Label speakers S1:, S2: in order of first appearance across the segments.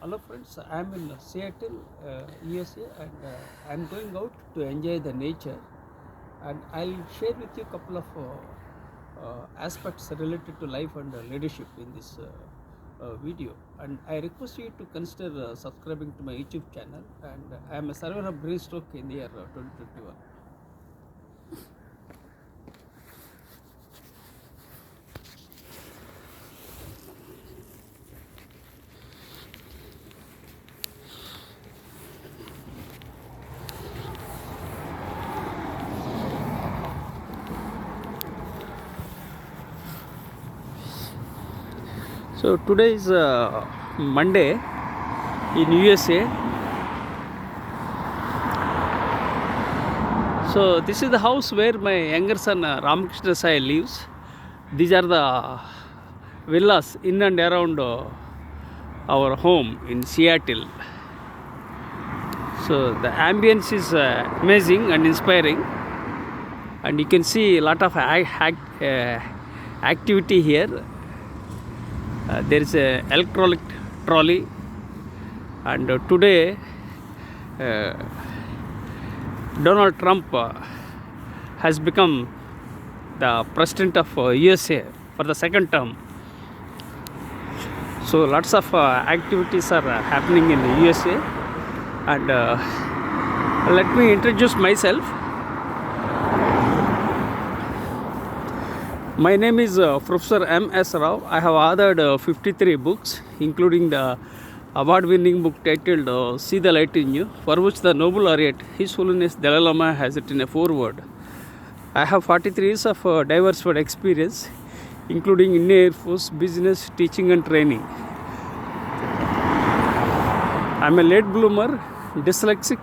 S1: Hello friends, I am in Seattle, USA, and I am going out to enjoy the nature. And I'll share with you a couple of aspects related to life and leadership in this video. And I request you to consider subscribing to my YouTube channel. And I am a survivor of brain stroke in the year 2021. So today is Monday in USA. So this is the house where my younger son Ramakrishna Sai lives. These are the villas in and around our home in Seattle. So the ambience is amazing and inspiring, and you can see a lot of activity here. There is a electronic trolley, and today Donald Trump has become the president of USA for the second term. So lots of activities are happening in the USA, and let me introduce myself. My name is Professor M.S.Rao. I have authored 53 books, including the award-winning book titled See the Light in You, for which the Nobel laureate His Holiness Dalai Lama has written a foreword. I have 43 years of diverse world experience, including in Air Force, business, teaching and training. I am a late bloomer, dyslexic,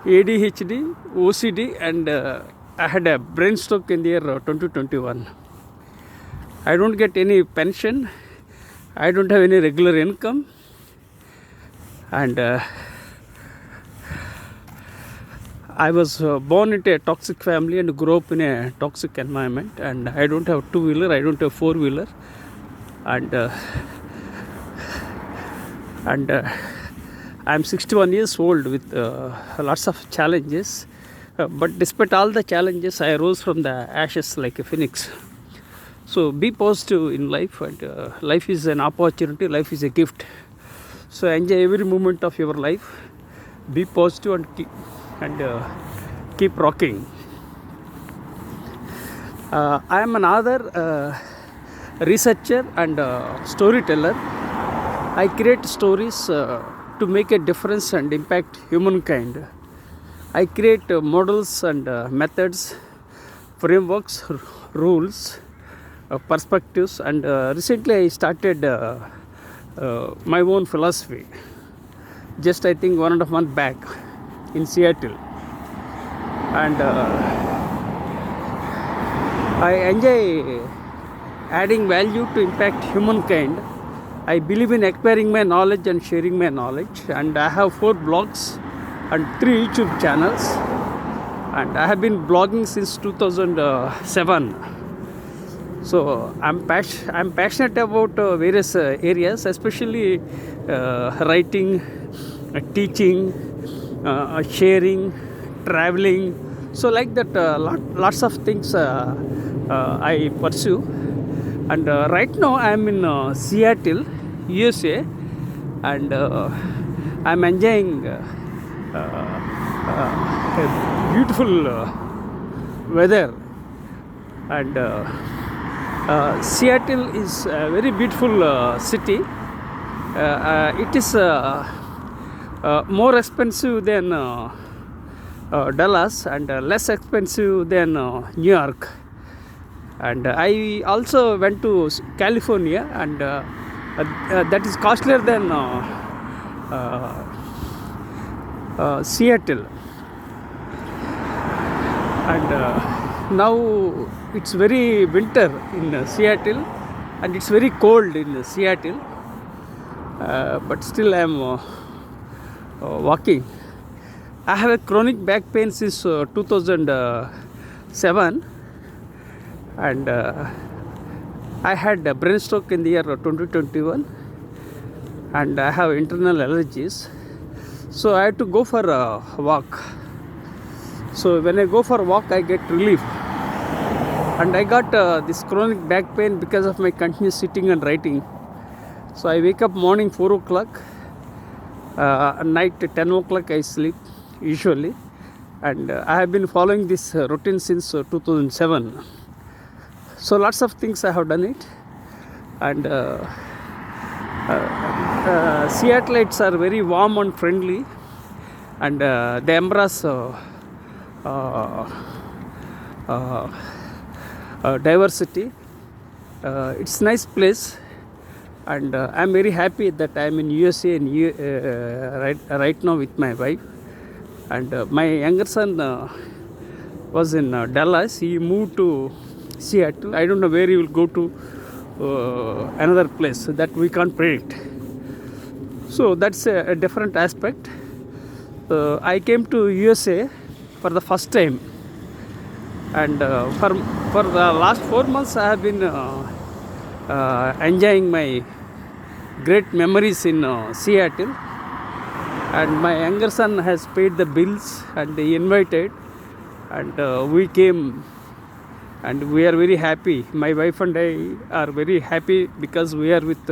S1: ADHD, OCD, and I had a brain stroke in the year 2021. I don't get any pension. I don't have any regular income. And I was born into a toxic family and grew up in a toxic environment. And I don't have two-wheeler. I don't have four-wheeler. And I'm 61 years old with lots of challenges. But despite all the challenges, I rose from the ashes like a phoenix. So be positive in life, and life is an opportunity, life is a gift. So enjoy every moment of your life. Be positive and keep rocking. I am an author, researcher, and storyteller. I create stories to make a difference and impact humankind. I create models and methods, frameworks, rules, perspectives, and recently I started my own philosophy. Just I think 1.5 months back in Seattle, and I enjoy adding value to impact humankind. I believe in acquiring my knowledge and sharing my knowledge, and I have 4 blogs and 3 YouTube channels, and I have been blogging since 2007. So I'm passionate about various areas, especially writing, teaching, sharing, traveling. So like that, lots of things I pursue. And right now I'm in Seattle, USA, and I'm enjoying beautiful weather. And Seattle is a very beautiful city. It is more expensive than Dallas, and less expensive than New York. And I also went to California, and that is costlier than Seattle. And now it's very winter in Seattle, and it's very cold in Seattle. But still I am walking. I have a chronic back pain since 2007, and I had a brain stroke in the year 2021, and I have internal allergies, so I had to go for a walk. So when I go for a walk, I get relief, and I got this chronic back pain because of my continuous sitting and writing. So I wake up morning 4 o'clock, night 10 o'clock I sleep usually, and I have been following this routine since 2007. So lots of things I have done it, and Seattleites are very warm and friendly, and they embrace uh, diversity. It's nice place, and I'm very happy that I'm in USA right now with my wife. And my younger son was in Dallas. He moved to Seattle. I don't know where he will go to, another place that we can't predict. So that's a different aspect. I came to USA for the first time, and for the last 4 months I have been enjoying my great memories in Seattle. And my younger son has paid the bills, and he invited, and we came, and we are very happy. My wife and I are very happy because we are with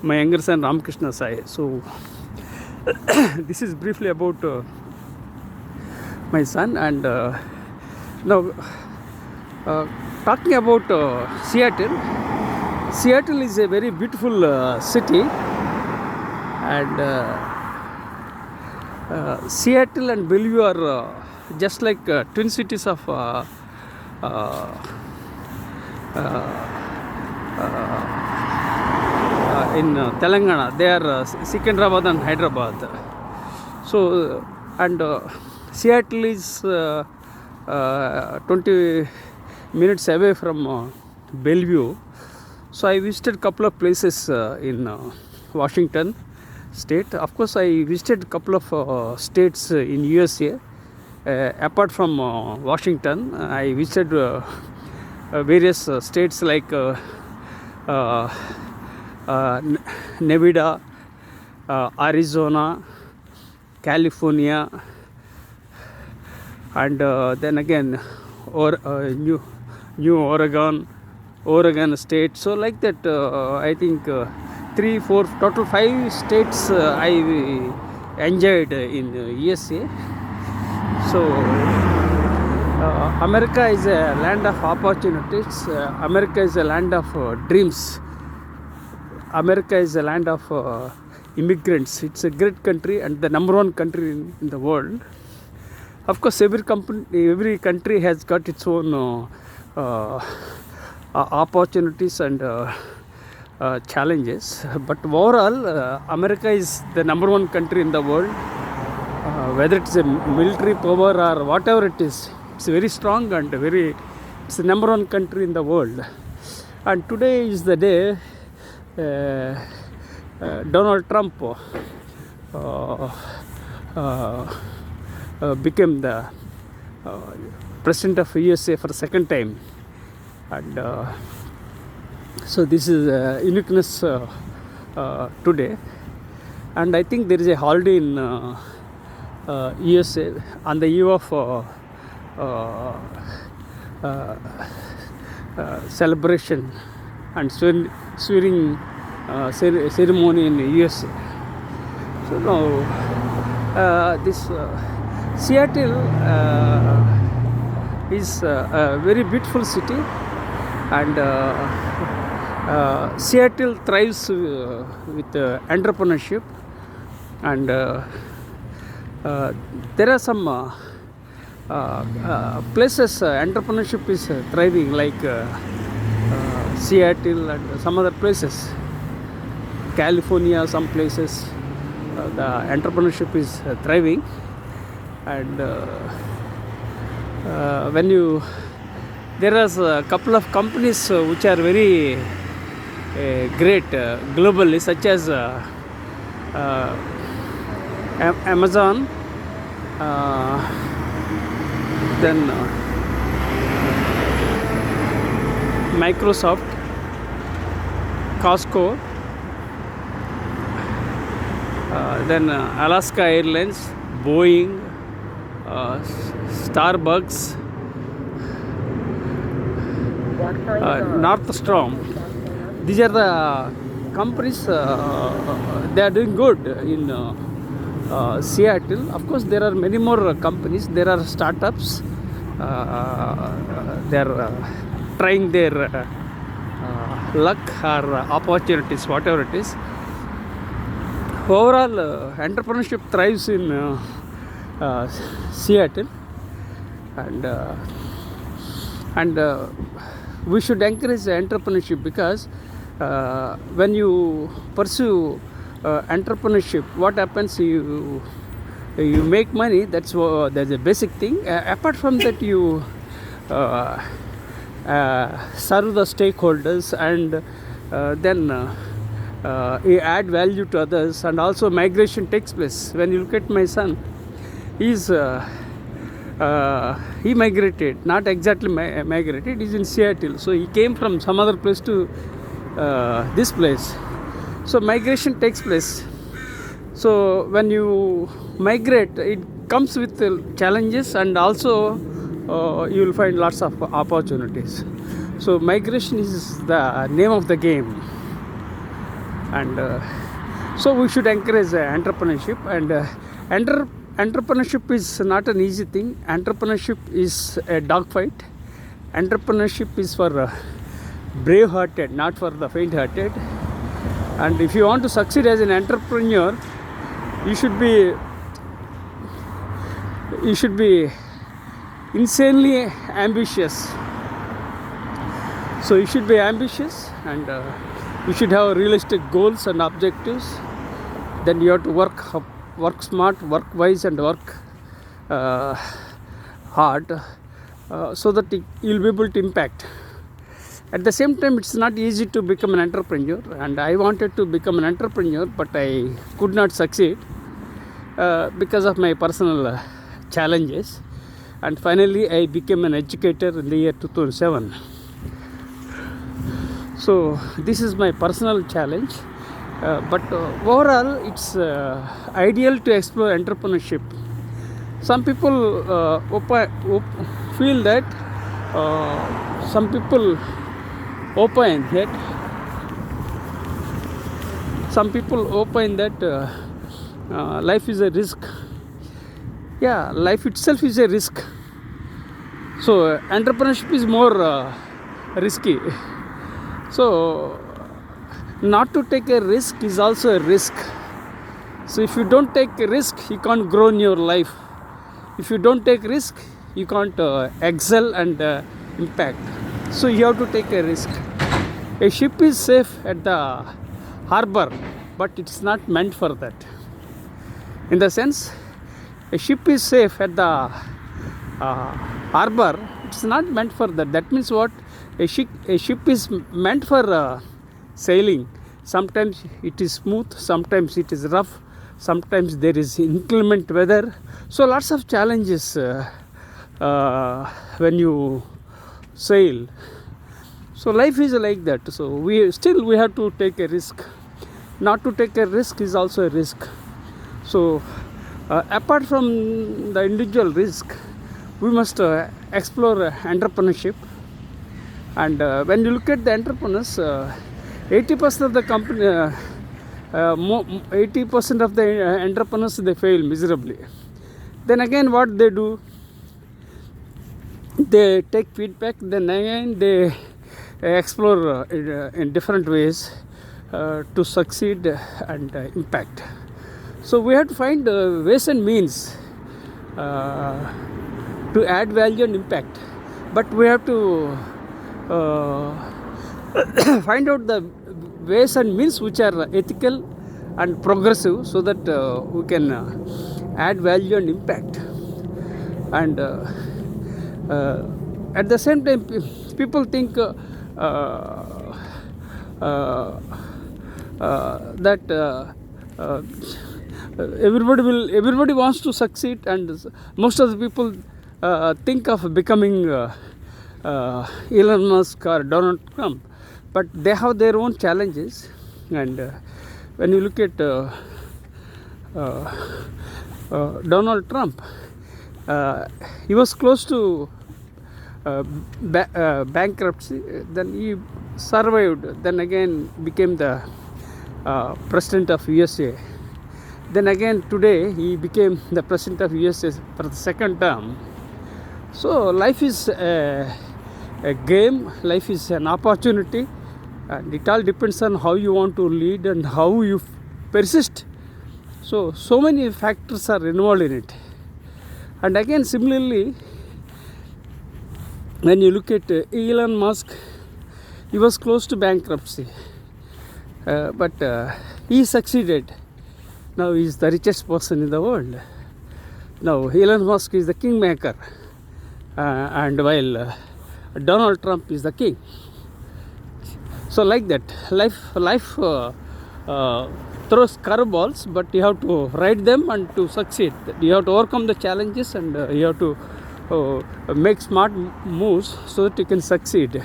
S1: my younger son Ramakrishna Sai. So this is briefly about my son. And now talking about Seattle. Seattle is a very beautiful city, and Seattle and Bellevue are just like twin cities of in Telangana. They are Secunderabad and Hyderabad. So and Seattle is 20 minutes away from Bellevue. So I visited couple of places in Washington state. Of course, I visited a couple of states in USA. Apart from Washington, I visited various states like Nevada, Arizona, California, and then again New Oregon state. So like that, I think 3, 4, total 5 states I enjoyed in USA. So America is a land of opportunities. America is a land of dreams. America is a land of immigrants. It's a great country and the number one country in the world. Of course, every country has got its own opportunities and challenges. But overall, America is the number one country in the world. Whether it's a military power or whatever it is, it's very strong and it's the number one country in the world. And today is the day Donald Trump became the president of USA for the second time. And so this is uniqueness today. And I think there is a holiday in USA on the eve of celebration and swearing ceremony in USA. So now this Seattle is a very beautiful city, and Seattle thrives with entrepreneurship, and there are some places entrepreneurship is thriving, like Seattle and some other places, California, some places the entrepreneurship is thriving. And when you there is a couple of companies which are very great globally, such as Amazon, then Microsoft, Costco, then Alaska Airlines, Boeing, Starbucks, Northstrom. These are the companies. They are doing good in Seattle. Of course, there are many more companies. There are startups. They are trying their luck or opportunities, whatever it is. Overall, entrepreneurship thrives in Seattle, and we should encourage entrepreneurship, because when you pursue entrepreneurship, what happens? You make money. That's a basic thing. Apart from that, you serve the stakeholders, and then you add value to others, and also migration takes place. When you look at my son, he migrated, not exactly migrated, he's in Seattle, so he came from some other place to this place. So migration takes place. So when you migrate, it comes with challenges, and also you will find lots of opportunities. So migration is the name of the game, and so we should encourage entrepreneurship. And entrepreneurship is not an easy thing. Entrepreneurship is a dogfight. Entrepreneurship is for brave-hearted, not for the faint-hearted. And if you want to succeed as an entrepreneur, you should be insanely ambitious. So you should be ambitious, and you should have realistic goals and objectives. Then you have to work smart, work wise, and work hard, so that you'll be able to impact. At the same time, it's not easy to become an entrepreneur, and I wanted to become an entrepreneur, but I could not succeed because of my personal challenges. And finally, I became an educator in the year 2007. So this is my personal challenge. But overall, it's ideal to explore entrepreneurship. Some people feel that some people opine that life is a risk. Yeah, life itself is a risk. So entrepreneurship is more risky. So not to take a risk is also a risk. So if you don't take a risk, you can't grow in your life. If you don't take risk, you can't excel and impact. So you have to take a risk. A ship is safe at the harbor, but it's not meant for that. In the sense, a ship is safe at the harbor, it's not meant for that. That means what? A ship is meant for sailing. Sometimes it is smooth, sometimes it is rough, sometimes there is inclement weather. So lots of challenges when you sail. So life is like that. So we have to take a risk. Not to take a risk is also a risk. So apart from the individual risk, we must explore entrepreneurship. And when you look at the entrepreneurs, 80% of the company, 80% of the entrepreneurs, they fail miserably. Then again, what they do? They take feedback. Then again, they explore in different ways to succeed and impact. So we have to find ways and means to add value and impact. But we have to find out the ways and means which are ethical and progressive, so that we can add value and impact. And at the same time, people think that everybody wants to succeed, and most of the people think of becoming Elon Musk or Donald Trump, but they have their own challenges. And when you look at Donald Trump. He was close to bankruptcy, then he survived, then again became the president of USA. Then again today he became the president of USA for the second term. So life is a game, life is an opportunity, and it all depends on how you want to lead and how you persist. So many factors are involved in it. And again similarly, when you look at Elon Musk, he was close to bankruptcy, but he succeeded. Now he is the richest person in the world. Now Elon Musk is the kingmaker, and while Donald Trump is the king. So like that, life throws curveballs, but you have to ride them and to succeed. You have to overcome the challenges, and you have to make smart moves so that you can succeed.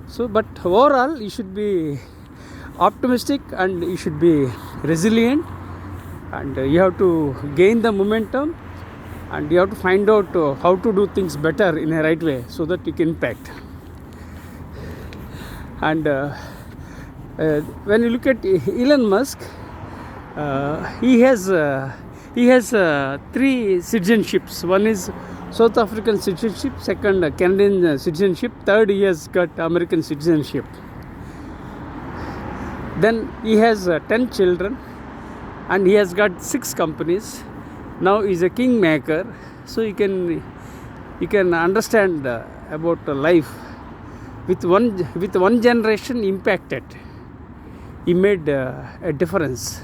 S1: So, but overall, you should be optimistic and you should be resilient, and you have to gain the momentum, and you have to find out how to do things better in a right way so that you can impact. And when you look at Elon Musk, he has 3 citizenships. One is South African citizenship, second Canadian citizenship, third he has got American citizenship. Then he has 10 children, and he has got 6 companies. Now he is a kingmaker, so you can understand about life. With one generation impacted, he made a difference.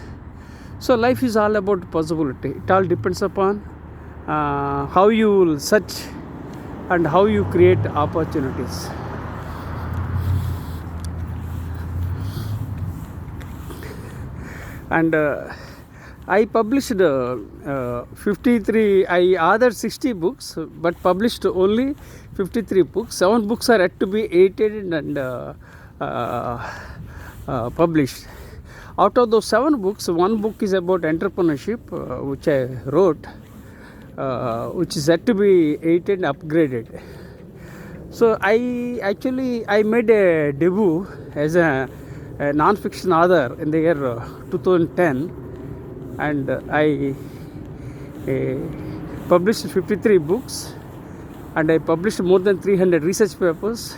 S1: So life is all about possibility. It all depends upon how you will search and how you create opportunities. And I published 53, I authored 60 books, but published only 53 books. 7 books are yet to be edited and published. Out of those 7 books, 1 book is about entrepreneurship, which I wrote, which is yet to be edited and upgraded. So I made a debut as a non-fiction author in the year 2010, and I published 53 books, and I published more than 300 research papers,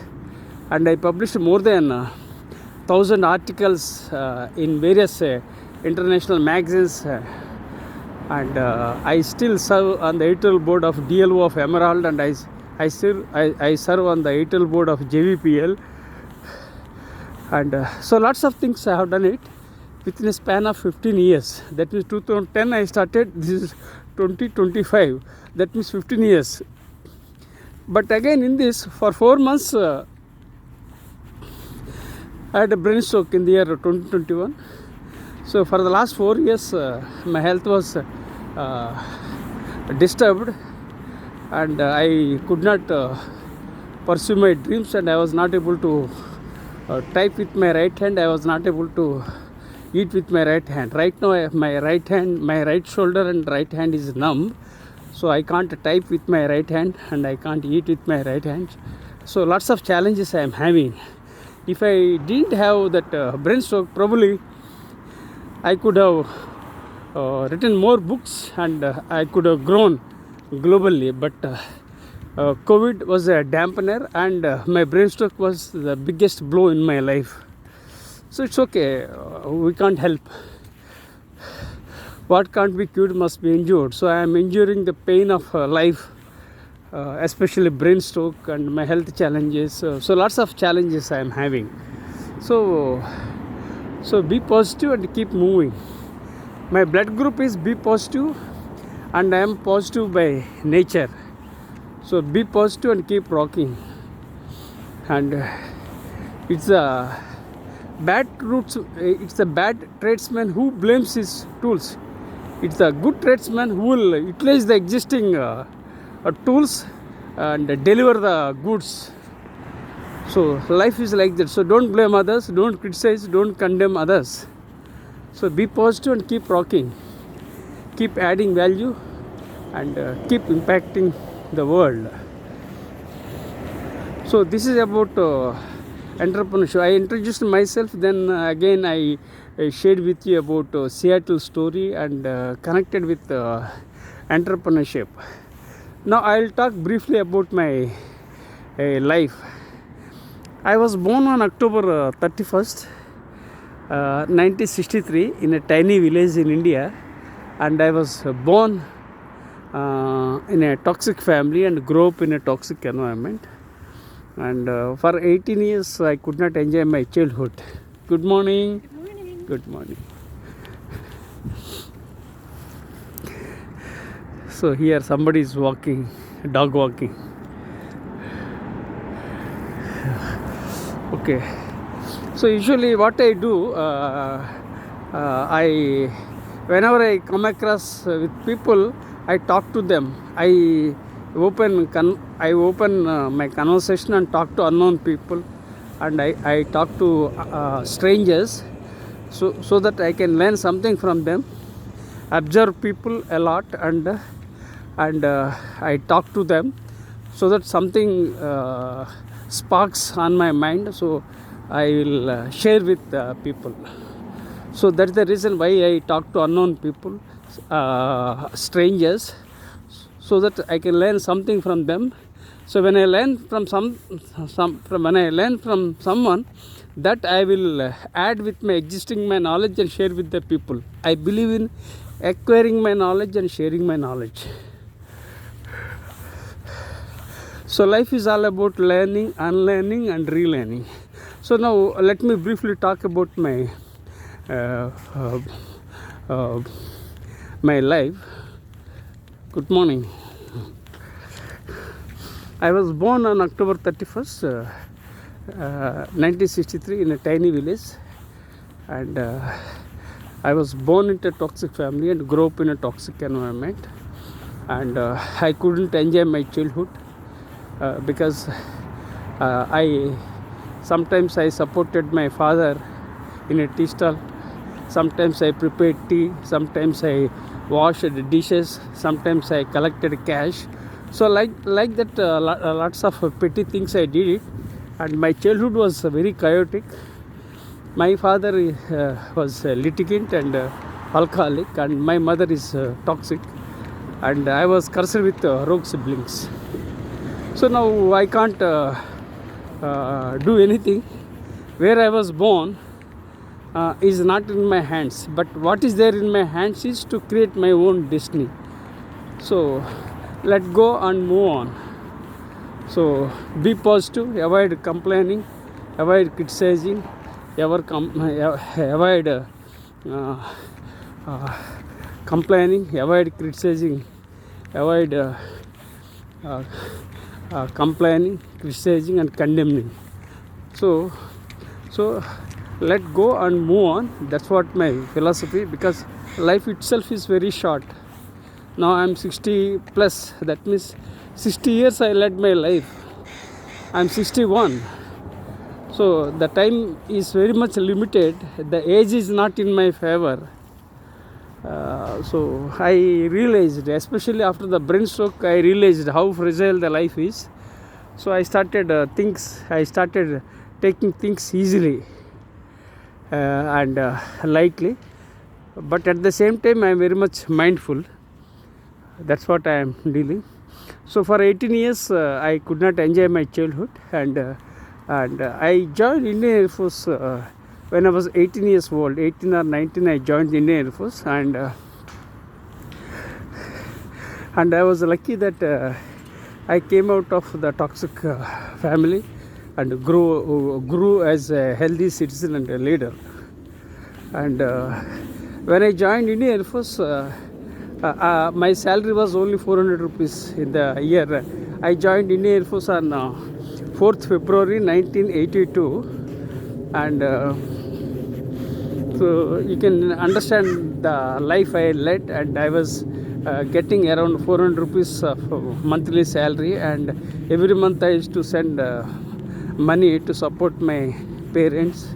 S1: and I published more than 1,000 articles in various international magazines, and I still serve on the editorial board of DLO of Emerald, and I serve on the editorial board of JVPL, and so lots of things I have done it within a span of 15 years. That means 2010 I started, this is 2025, that means 15 years. But again in this, for 4 months I had a brain stroke in the year 2021. So for the last 4 years my health was disturbed, and I could not pursue my dreams, and I was not able to type with my right hand. I was not able to eat with my right hand. Right now my right shoulder and right hand is numb, so I can't type with my right hand and I can't eat with my right hand. So lots of challenges I am having. If I didn't have that brain stroke, probably I could have written more books, and I could have grown globally, but COVID was a dampener, and my brain stroke was the biggest blow in my life. So it's okay, we can't help. What can't be cured must be endured. So I am enduring the pain of life, especially brain stroke and my health challenges. So lots of challenges I am having. So be positive and keep moving. My blood group is B positive, and I am positive by nature. So be positive and keep rocking. And it's a bad tradesman who blames his tools. It's a good tradesman who will utilize the existing tools and deliver the goods. So life is like that. So don't blame others, don't criticize, don't condemn others. So be positive and keep rocking. keep adding value and keep impacting the world. So this is about entrepreneurship. I introduced myself, then again I shared with you about Seattle story and connected with entrepreneurship. Now I'll talk briefly about my life. I was born on October 31st, 1963 in a tiny village in India, and I was born in a toxic family and grew up in a toxic environment. And for 18 years I could not enjoy my childhood. Good morning.
S2: Good morning.
S1: Good morning. So here somebody is walking, dog walking. Okay. So usually what I do, I whenever I come across with people, I talk to them. I open my conversation and talk to unknown people, and I talk to strangers, so that I can learn something from them. Observe people a lot, and I talk to them so that something sparks on my mind, so I will share with people. So that's the reason why I talk to unknown people, strangers, so that I can learn something from them. So when I learn from someone, that I will add with my knowledge and share with the people. I believe in acquiring my knowledge and sharing my knowledge. So life is all about learning, unlearning and relearning. So now let me briefly talk about my my life. Good morning. I was born on October 31st, 1963 in a tiny village, and I was born into a toxic family and grew up in a toxic environment, and I couldn't enjoy my childhood because sometimes I supported my father in a tea stall, sometimes I prepared tea, sometimes I washed dishes, sometimes I collected cash. So like that, lots of petty things I did it, and my childhood was very chaotic. My father was a litigant and alcoholic, and my mother is toxic, and I was cursed with rogue siblings. So now I can't do anything. Where I was born is not in my hands, but what is there in my hands is to create my own destiny. So let go and move on. So be positive, avoid complaining, avoid criticizing, avoid complaining, avoid criticizing, avoid complaining, criticizing and condemning. So let go and move on. That's what my philosophy, because life itself is very short. Now I'm 60 plus, that means 60 years I led my life. I'm 61. So the time is very much limited. The age is not in my favor. So I realized, especially after the brain stroke, I realized how fragile the life is. So I started taking things easily and lightly, but at the same time I am very much mindful. That's what I am dealing. So for 18 years I could not enjoy my childhood, and I joined Indian Air Force when I was 18 years old. 18 or 19 I joined the Indian Air Force, and I was lucky that I came out of the toxic family and grew as a healthy citizen and a leader. And when I joined Indian Air Force, my salary was only 400 rupees in the year. I joined Indian Air Force on 4th February 1982, and so you can understand the life I led, and I was getting around 400 rupees of monthly salary, and every month I used to send money to support my parents.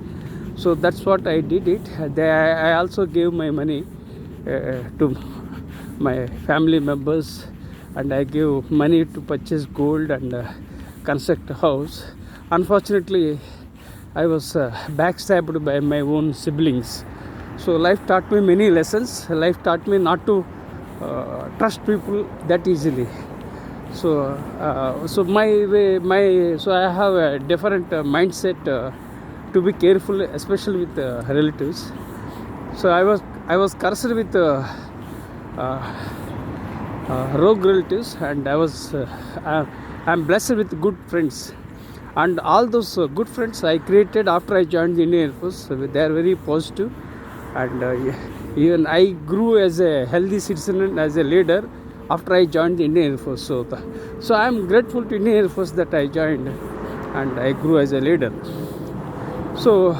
S1: So that's what I did it. I also gave my money to my family members, and I gave money to purchase gold and construct a house. Unfortunately, I was backstabbed by my own siblings. So life taught me many lessons. Life taught me not to trust people that easily. So I have a different mindset to be careful, especially with relatives. So I was cursed with rogue relatives, and I'm blessed with good friends. And all those good friends I created after I joined the Indian Air Force. They are very positive, and even I grew as a healthy citizen and as a leader after I joined the Indian Air Force. So I'm grateful to Indian Air Force that I joined, and I grew as a leader. So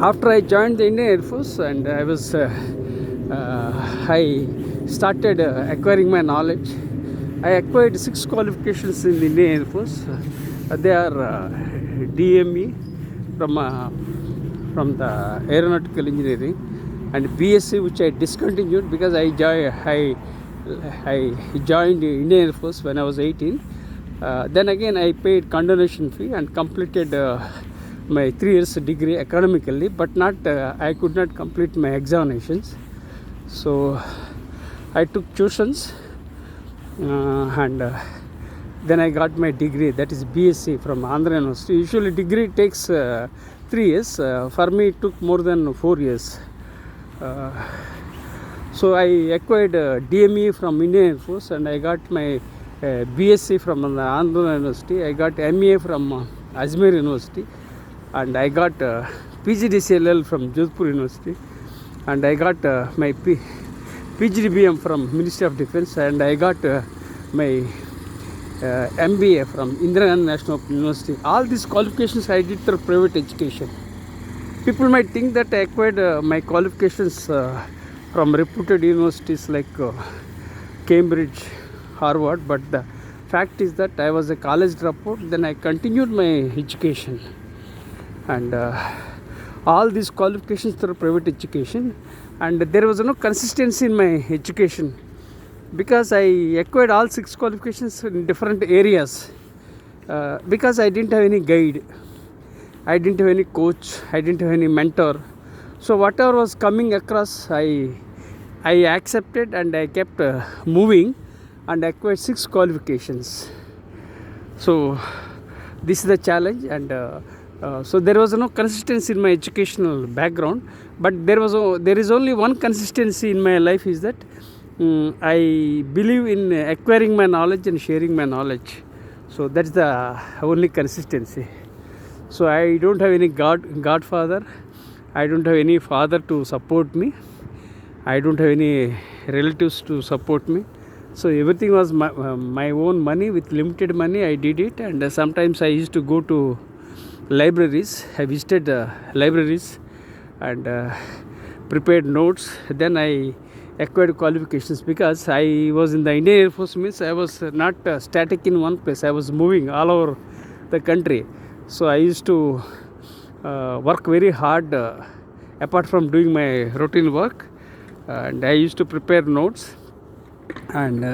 S1: after I joined the Indian Air Force, and I started acquiring my knowledge. I acquired 6 qualifications in the Indian Air Force. They are DME from the aeronautical engineering, and BSc, which I discontinued because I joined the Indian Air Force when I was 18. Then again I paid condonation fee and completed my 3 years degree academically, but I could not complete my examinations. So I took tuitions, and then I got my degree, that is BSc from Andhra University. Usually degree takes 3 years. For me it took more than 4 years. So I acquired DME from Indian Air Force, and I got my BSc from Andhra University. I got MA from Ajmer University, and I got PGDCLL from Jodhpur University, and I got my PGDBM from Ministry of Defence, and I got my MBA from Indira Gandhi National Open University. All these qualifications I did through private education. People might think that I acquired my qualifications from reputed universities like Cambridge, Harvard, but the fact is that I was a college dropout. Then I continued my education, and all these qualifications through private education, and there was no consistency in my education because I acquired all 6 qualifications in different areas because I didn't have any guide, I didn't have any coach, I didn't have any mentor. So whatever was coming across, I accepted, and I kept moving, and acquired 6 qualifications. So this is the challenge, and so there was no consistency in my educational background, but there is only one consistency in my life, is that I believe in acquiring my knowledge and sharing my knowledge. So that's the only consistency. So I don't have any godfather, I don't have any father to support me, I don't have any relatives to support me. So everything was my own money. With limited money I did it, and sometimes I used to go to libraries. I visited libraries and prepared notes. Then I acquired qualifications because I was in the Indian Air Force, means I was not static in one place. I was moving all over the country. So I used to work very hard apart from doing my routine work, and I used to prepare notes, and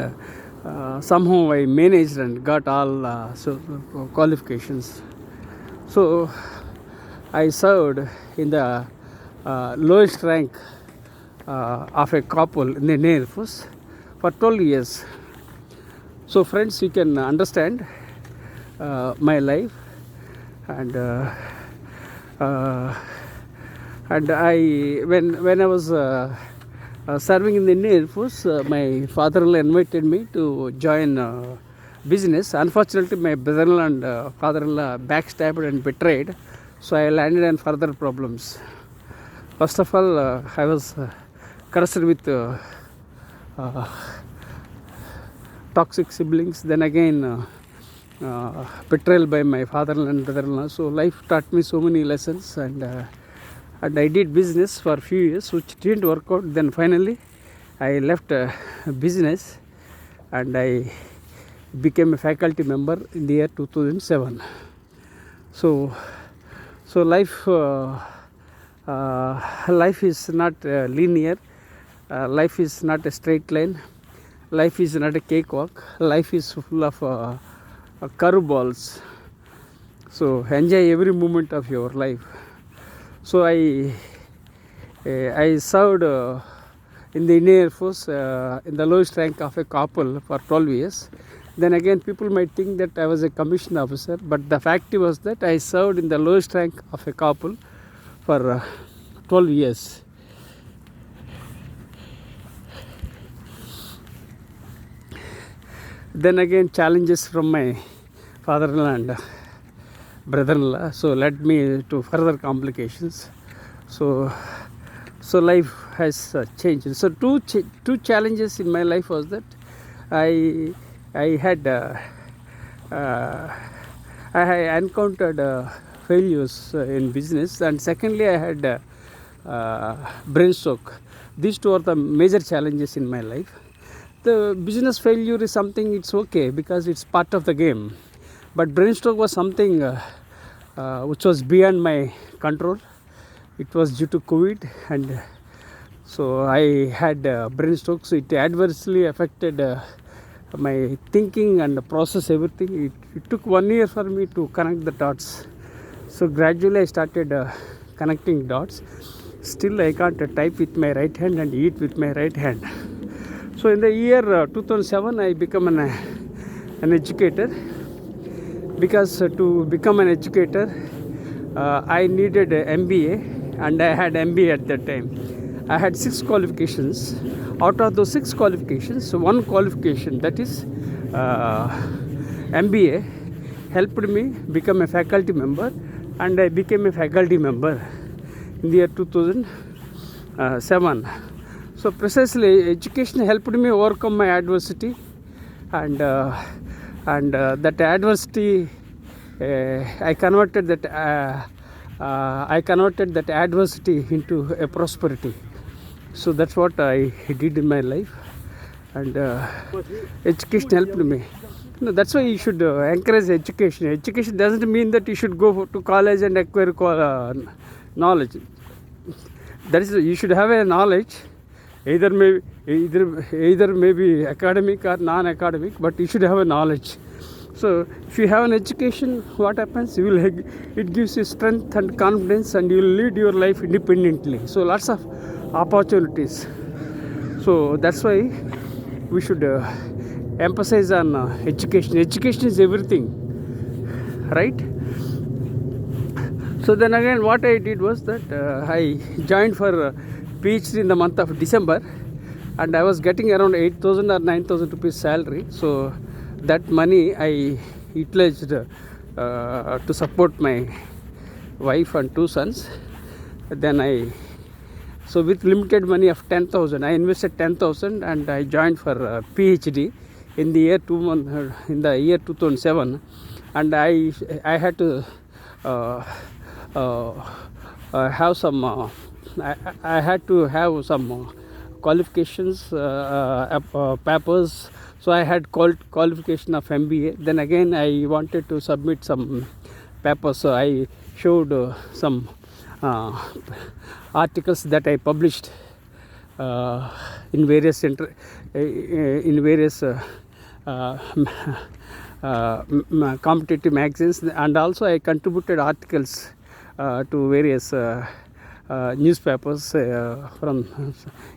S1: somehow I managed and got all qualifications. So I served in the lowest rank of a corporal in the Indian Air Force for 12 years. So friends, you can understand my life, and when I was serving in the Indian Air Force, my father-in-law invited me to join business. Unfortunately, my brother-in-law and father-in-law backstabbed and betrayed, so I landed in further problems. First of all, I was cursed with toxic siblings. Then again, betrayal by my father-in-law and brother-in-law. So life taught me so many lessons, and I did business for a few years, which didn't work out. Then finally I left business, and I became a faculty member in the year 2007. So life is not linear. life is not a straight line. Life is not a cakewalk. Life is full of curveballs. So enjoy every moment of your life. So I served in the Indian Air Force in the lowest rank of a corporal for 12 years. Then again, people might think that I was a commissioned officer, but the fact was that I served in the lowest rank of a corporal for 12 years. Then again, challenges from my father-in-law and brother-in-law, so led me to further complications. So life has changed. So two challenges in my life was that I had I encountered failures in business, and secondly I had brain stroke. These two are the major challenges in my life. The business failure is something, it's okay because it's part of the game, but brain stroke was something which was beyond my control. It was due to COVID, and so I had brain stroke. So it adversely affected my thinking and process everything. It took 1 year for me to connect the dots. So gradually I started connecting dots. Still I can't type with my right hand and eat with my right hand. So in the year 2007 I became an educator, because to become an educator I needed an MBA, and I had MBA at that time. I had 6 qualifications. Out of those 6 qualifications, one qualification, that is MBA, helped me become a faculty member, and I became a faculty member in the year 2007. So precisely education helped me overcome my adversity, and that adversity I converted that adversity into a prosperity. So that's what I did in my life, and education helped me. No, that's why you should encourage education. Education doesn't mean that you should go to college and acquire knowledge. That is, you should have a knowledge, either maybe academic or non-academic, but you should have a knowledge. So if you have an education, what happens? It gives you strength and confidence, and you will lead your life independently. So lots of opportunities. So that's why we should emphasize on education. Education is everything, right? So then again, what I did was that I joined for Ph.D. in the month of December, and I was getting around 8,000 or 9,000 rupees salary. So that money I utilized to support my wife and 2 sons. Then so with limited money of 10,000, I invested 10,000, and I joined for Ph.D. in the year 2007, and I had to have some. I had to have some qualifications, papers. So I had qualification of MBA. Then again I wanted to submit some papers. So I showed some articles that I published in various competitive magazines, and also I contributed articles to various newspapers from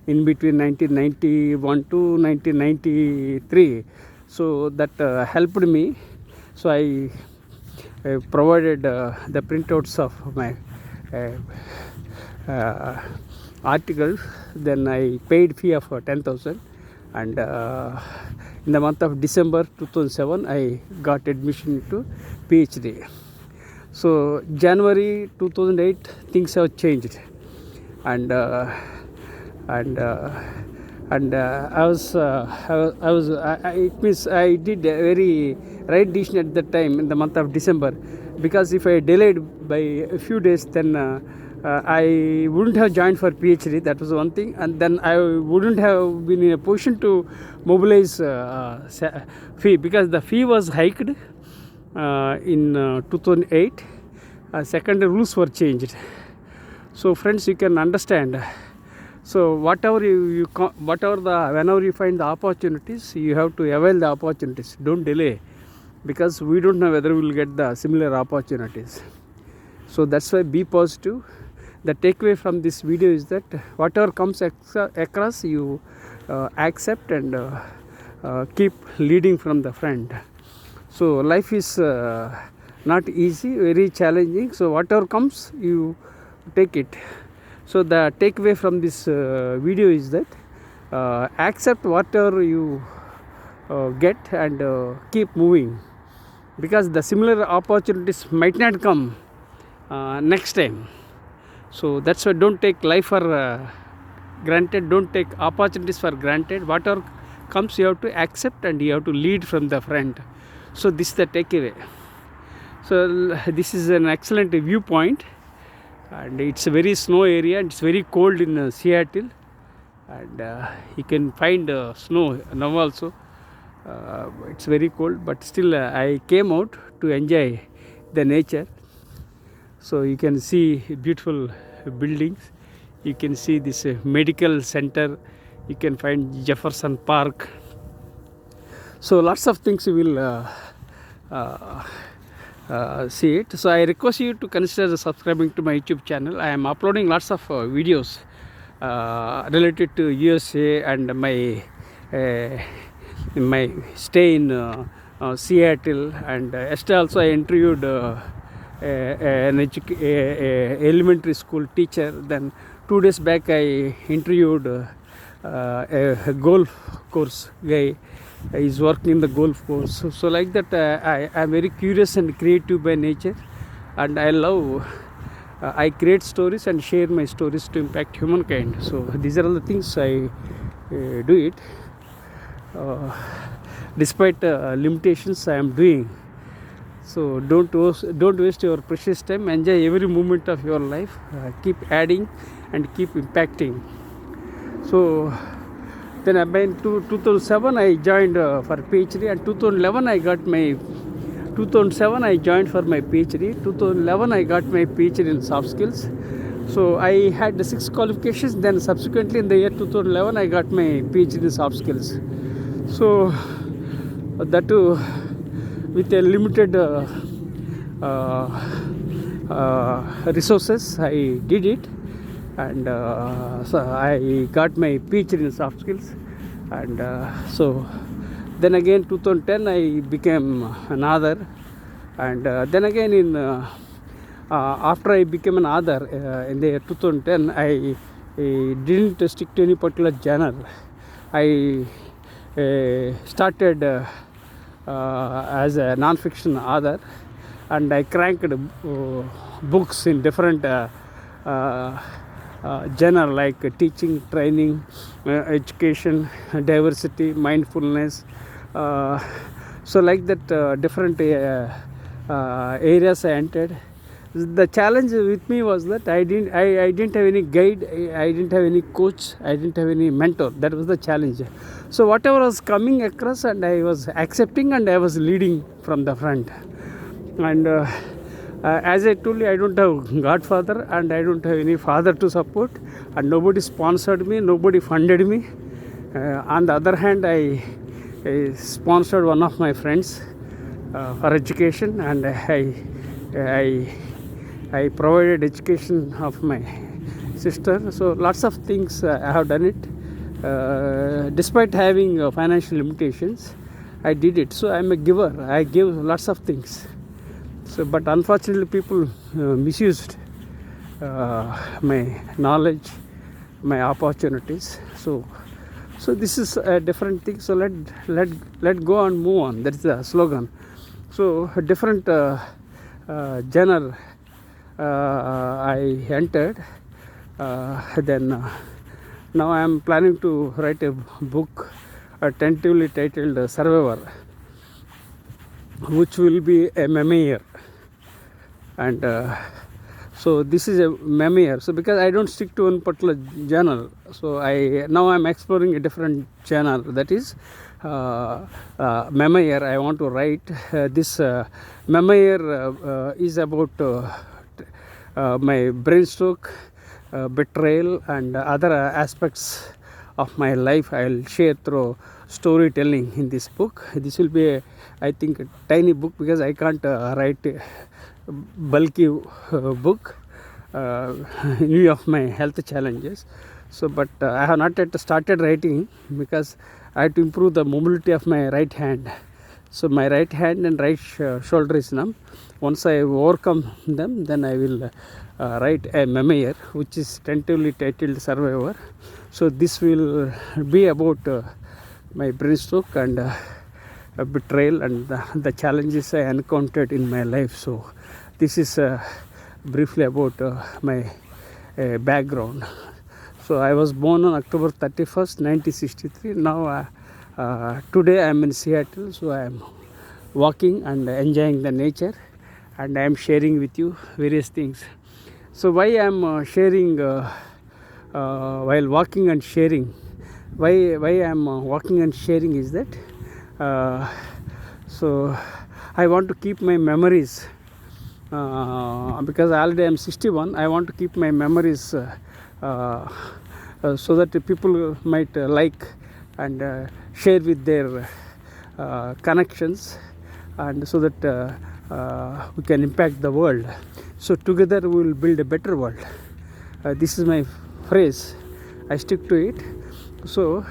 S1: in between 1991 to 1993. So that helped me. So I provided the printouts of my articles. Then I paid fee of 10,000, and in the month of December 2007 I got admission to Ph.D. So January 2008 things have changed, and I did a very right decision at that time in the month of December, because if I delayed by a few days, then I wouldn't have joined for Ph.D. That was one thing, and then I wouldn't have been in a position to mobilize fee, because the fee was hiked in 2008. Second, rules were changed. So friends, you can understand So whatever whenever you find the opportunities, you have to avail the opportunities. Don't delay, because we don't know whether we will get the similar opportunities. So that's why be positive. The takeaway from this video is that whatever comes across, you accept and keep leading from the front. So life is not easy, very challenging. So whatever comes, you take it. So the takeaway from this video is that accept whatever you get and keep moving, because the similar opportunities might not come next time. So that's why don't take life for granted, don't take opportunities for granted. Whatever comes, you have to accept and you have to lead from the front. So this is the takeaway. So this is an excellent viewpoint, and it's a very snow area, and it's very cold in Seattle, and you can find snow now also. It's very cold, but still I came out to enjoy the nature. So you can see beautiful buildings, you can see this medical center, you can find Jefferson Park. So lots of things you will see it. So I request you to consider subscribing to my YouTube channel. I am uploading lots of videos related to USA and my stay in Seattle, and yesterday also I interviewed an elementary school teacher. Then 2 days back I interviewed a golf course guy. He's working in the golf course. So like that, I am very curious and creative by nature, and I love I create stories and share my stories to impact humankind. So these are all the things I do it. Despite limitations, I am doing. So don't waste your precious time. Enjoy every moment of your life. Keep adding and keep impacting. So then in 2007 I joined for PhD, and 2011 I got my 2007 I joined for my PhD. 2011 I got my PhD in soft skills. So I had the 6 qualifications. Then subsequently in the year 2011 I got my PhD in soft skills. So that too with a limited resources I did it, and so I got my PhD in soft skills. And so then again 2010 I became an author, and then again in after I became an author in the year 2010, I didn't stick to any particular genre. I started as a non-fiction author, and I cranked books in different genre like teaching, training, education, diversity, mindfulness. So like that, different areas I entered. The challenge with me was that I didn't have any guide, I didn't have any coach, I didn't have any mentor. That was the challenge. So whatever was coming across, and I was accepting, and I was leading from the front. And as I told you, I don't have godfather, and I don't have any father to support, and nobody sponsored me, nobody funded me. On the other hand, I sponsored one of my friends for education, and I provided education of my sister. So lots of things I have done it. Despite having financial limitations, I did it. So I am a giver. I give lots of things. So, but unfortunately, people misused my knowledge, my opportunities. So this is a different thing. So let go and move on. That's the slogan. So a different genre I entered. Then now I am planning to write a book tentatively titled Survivor, which will be a memoir. And so this is a memoir. So because I don't stick to one particular genre, so now I'm exploring a different genre, that is memoir I want to write. This memoir is about my brain stroke, betrayal, and other aspects of my life I'll share through storytelling in this book. This will be I think a tiny book because I can't write a bulky book in view of my health challenges. So but I have not yet started writing because I have to improve the mobility of my right hand. So my right hand and right shoulder is numb. Once I overcome them, then I will write a memoir which is tentatively titled Survivor. So this will be about my brain stroke and betrayal and the challenges I encountered in my life. So this is briefly about my background. So I was born on October 31st, 1963. Now today I am in Seattle, so I am walking and enjoying the nature, and I am sharing with you various things. So why I am sharing while walking and sharing, why I am walking and sharing is that so I want to keep my memories because already I am 61. I want to keep my memories so that people might like and share with their connections, and so that we can impact the world. So together we will build a better world. This is my phrase. I stick to it. So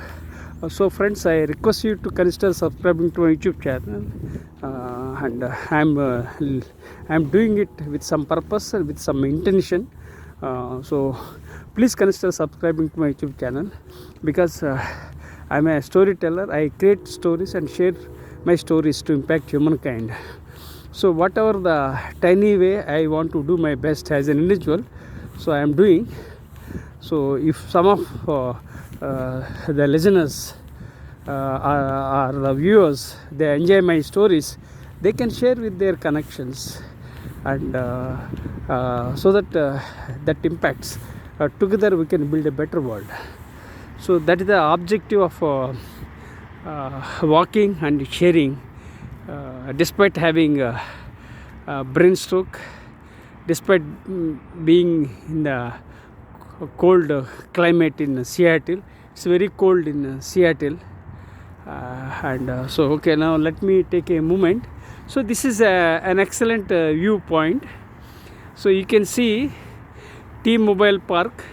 S1: friends, I request you to consider subscribing to my YouTube channel, and I'm doing it with some purpose and with some intention. So please consider subscribing to my YouTube channel because I'm a storyteller. I create stories and share my stories to impact humankind. So whatever the tiny way I want to do my best as an individual, so I am doing. So if some of the listeners or the viewers, they enjoy my stories, they can share with their connections, and so that that impacts. Together we can build a better world. So that is the objective of walking and sharing. Despite having a brain stroke, despite being in the cold climate in Seattle, it's very cold in Seattle, and so okay, now let me take a moment. So this is an excellent viewpoint. So you can see T-Mobile Park,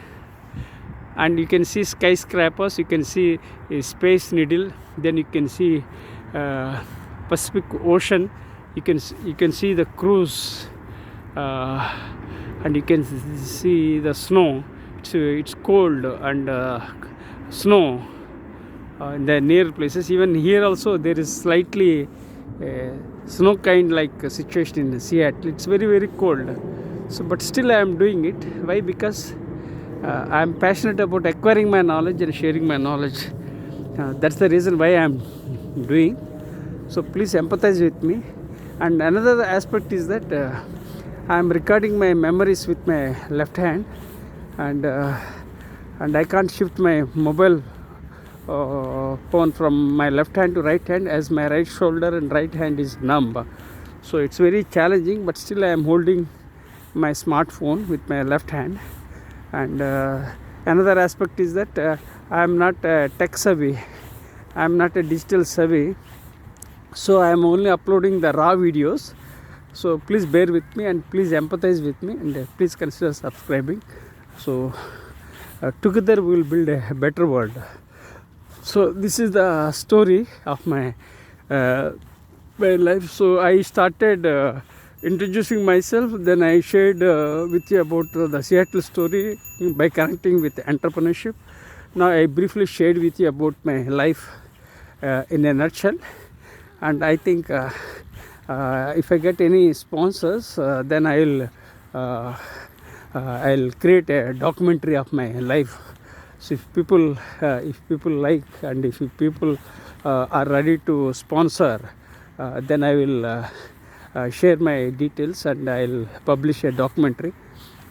S1: and you can see skyscrapers, you can see a Space Needle, then you can see Pacific Ocean, you can see the cruise, and you can see the snow. It's cold and snow in the near places. Even here also there is slightly snow kind like situation in Seattle. It's very, very cold. So but still I am doing it. Why? Because I am passionate about acquiring my knowledge and sharing my knowledge. That's the reason why I am doing. So please empathize with me. And another aspect is that I am recording my memories with my left hand, and I can't shift my mobile phone from my left hand to right hand, as my right shoulder and right hand is numb. So it's very challenging, but still I am holding my smartphone with my left hand. And another aspect is that I am not tech savvy, I am not a digital savvy, so I am only uploading the raw videos. So please bear with me and please empathize with me, and please consider subscribing. So together we will build a better world. So this is the story of my life. So I started introducing myself, then I shared with you about the Seattle story by connecting with entrepreneurship. Now I briefly shared with you about my life in a nutshell, and I think if I get any sponsors, then I'll create a documentary of my life. So if people like, and if people are ready to sponsor, then I will share my details and I'll publish a documentary.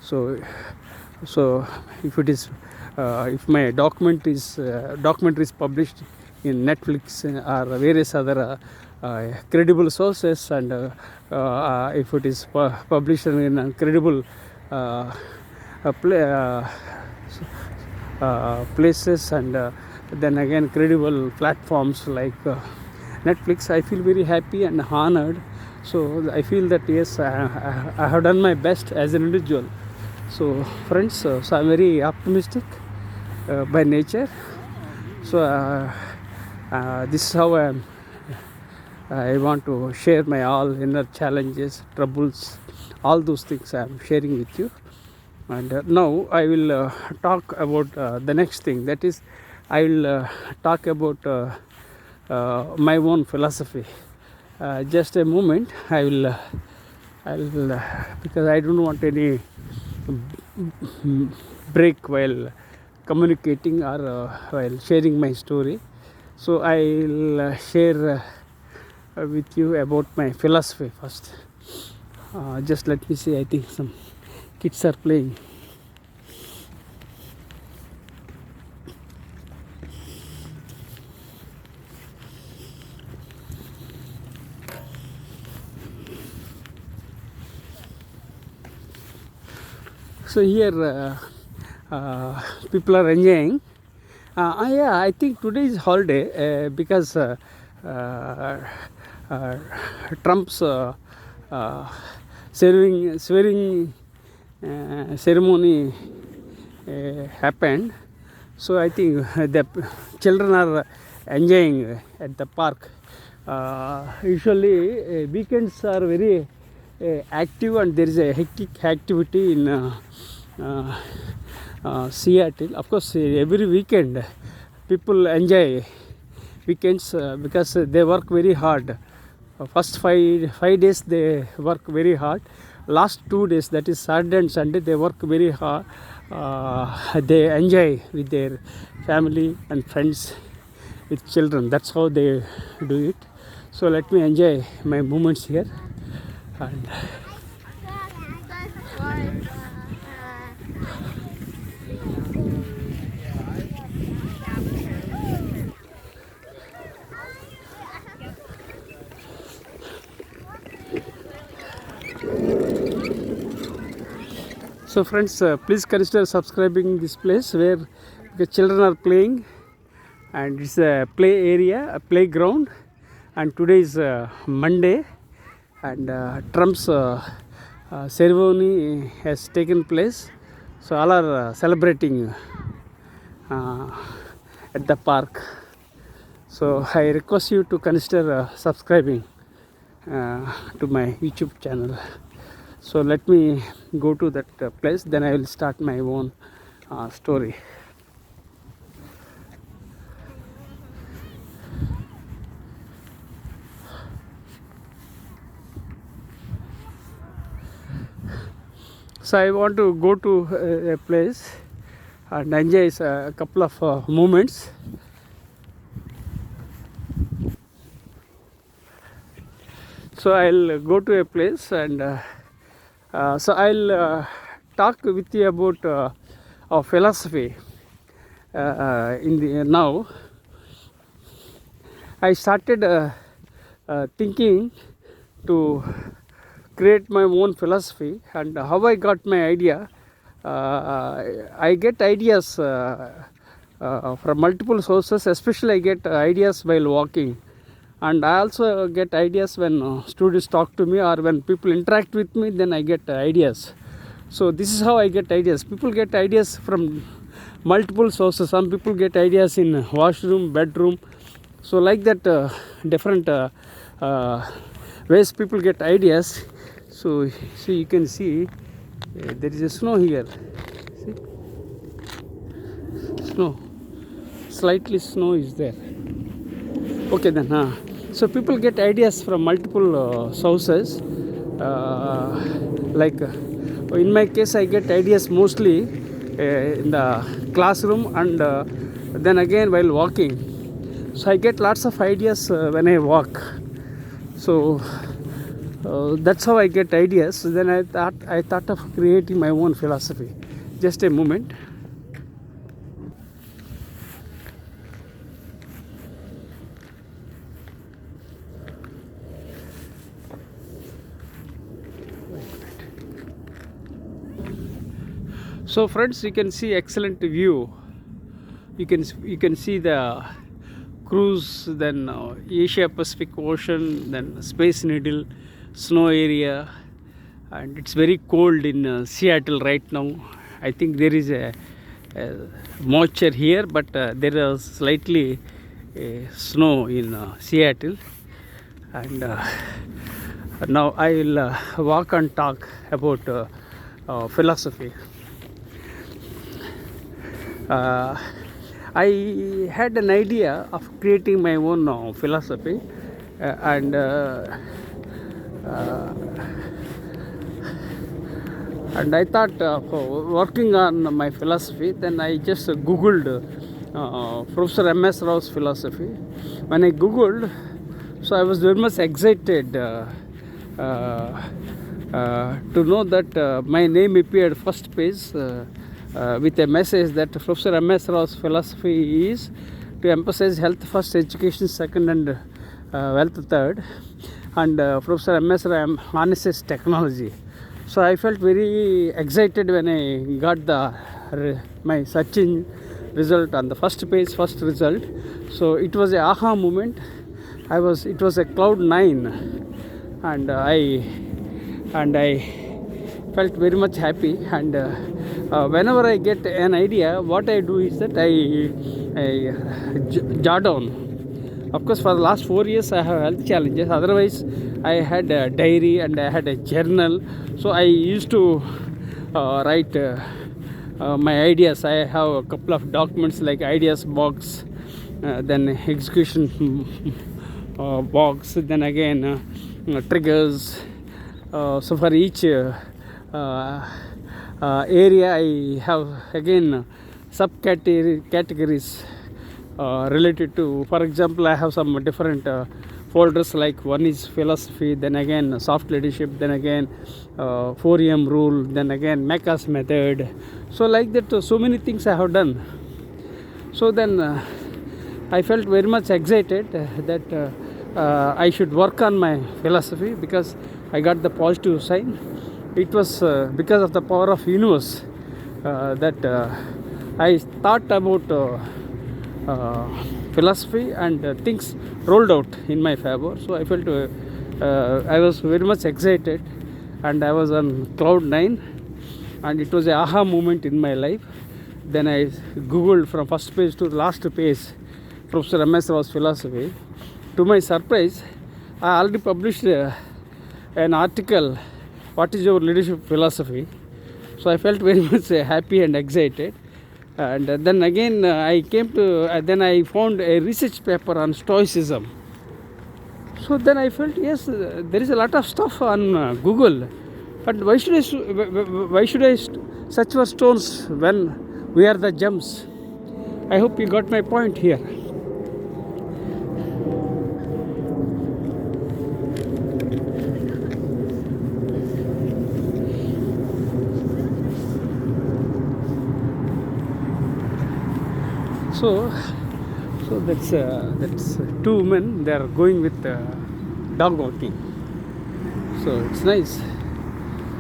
S1: So if it is if my documentary is published in Netflix or various other credible sources, and if it is published in a credible places, and then again credible platforms like Netflix, I feel very happy and honored. So I feel that yes, I have done my best as an individual. So friends, so I'm very optimistic by nature. So this is how I want to share my all inner challenges, troubles, all those things I am sharing with you. And now I will talk about the next thing, that is I will talk about my own philosophy. Just a moment, I will because I don't want any break while communicating or while sharing my story. So I will share with you about my philosophy first. Just let me see, I think some kids are playing. So here people are enjoying. Yeah, I think today is holiday because Trump's swearing ceremony happened. So I think the children are enjoying at the park. Usually weekends are very active, and there is a hectic activity in Seattle. Of course, every weekend people enjoy weekends because they work very hard. First five days they work very hard. Last 2 days, that is Saturday and Sunday, they work very hard. They enjoy with their family and friends, with children. That's how they do it. So let me enjoy my moments here. And so friends, please consider subscribing this place where the children are playing, and it's a play area, a playground. And today is Monday, and Trump's ceremony has taken place. So all are celebrating at the park. So I request you to consider subscribing to my YouTube channel. So let me go to that place, then I will start my own story. So I want to go to a place and enjoy a couple of moments. So I'll go to a place, and so I'll talk with you about our philosophy. In the now, I started thinking to create my own philosophy, and how I got my idea. I get ideas from multiple sources, especially I get ideas while walking, and I also get ideas when students talk to me or when people interact with me, then I get ideas. So this is how I get ideas. People get ideas from multiple sources. Some people get ideas in washroom, bedroom. So like that, different ways people get ideas. So you can see there is a snow here. See? Snow. Slightly snow is there. Okay then. So people get ideas from multiple sources. Like in my case, I get ideas mostly in the classroom, and then again while walking. So I get lots of ideas when I walk. So that's how I get ideas. So then I thought of creating my own philosophy. Just a moment. So friends, you can see excellent view. You can see the cruise, then Asia Pacific Ocean, then Space Needle, snow area, and it's very cold in Seattle right now. I think there is a moisture here, but there is slightly snow in Seattle. And now I will walk and talk about philosophy. I had an idea of creating my own philosophy, and I thought of working on my philosophy. Then I just googled Professor M.S. Rao's philosophy. When I googled, so I was very much excited to know that my name appeared first page with a message that Professor M.S. Rao's philosophy is to emphasize health first, education second, and wealth third, and Professor M.S. Rao harnesses technology. So I felt very excited when I got my searching result on the first page, first result. So it was a aha moment. It was a cloud 9, and I felt very much happy. And whenever I get an idea, what I do is that I jot down. Of course, for the last 4 years I have health challenges. Otherwise, I had a diary and I had a journal. So I used to write my ideas. I have a couple of documents like ideas box, then execution box, then again triggers. So for each area I have again subcategories related to. For example, I have some different folders, like one is philosophy, then again soft leadership, then again 4M rule, then again Meka's method. So like that, so many things I have done. So then I felt very much excited that I should work on my philosophy, because I got the positive sign. It was because of the power of universe that I thought about philosophy, and things rolled out in my favor. So I felt I was very much excited, and I was on cloud 9, and it was a aha moment in my life. Then I googled from first page to last page Professor M.S. Rao's philosophy. To my surprise, I already published an article, what is your leadership philosophy. So I felt very much happy and excited. And then again I came to then I found a research paper on stoicism. So then I felt, yes, there is a lot of stuff on Google, but why should I search for stones when we are the gems? I hope you got my point here. So that's two women. They are going with dog walking. So it's nice.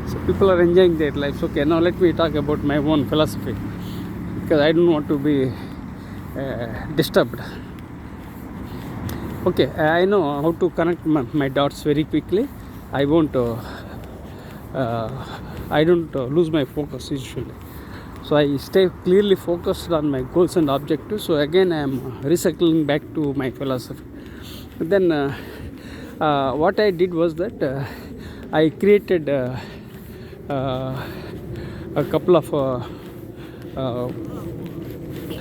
S1: So people are enjoying their lives. Okay, now let me talk about my own philosophy, because I don't want to be disturbed. Okay, I know how to connect my dots very quickly. I don't lose my focus usually. So I stay clearly focused on my goals and objectives. So again I am recycling back to my philosophy. Then what I did was that I created a couple of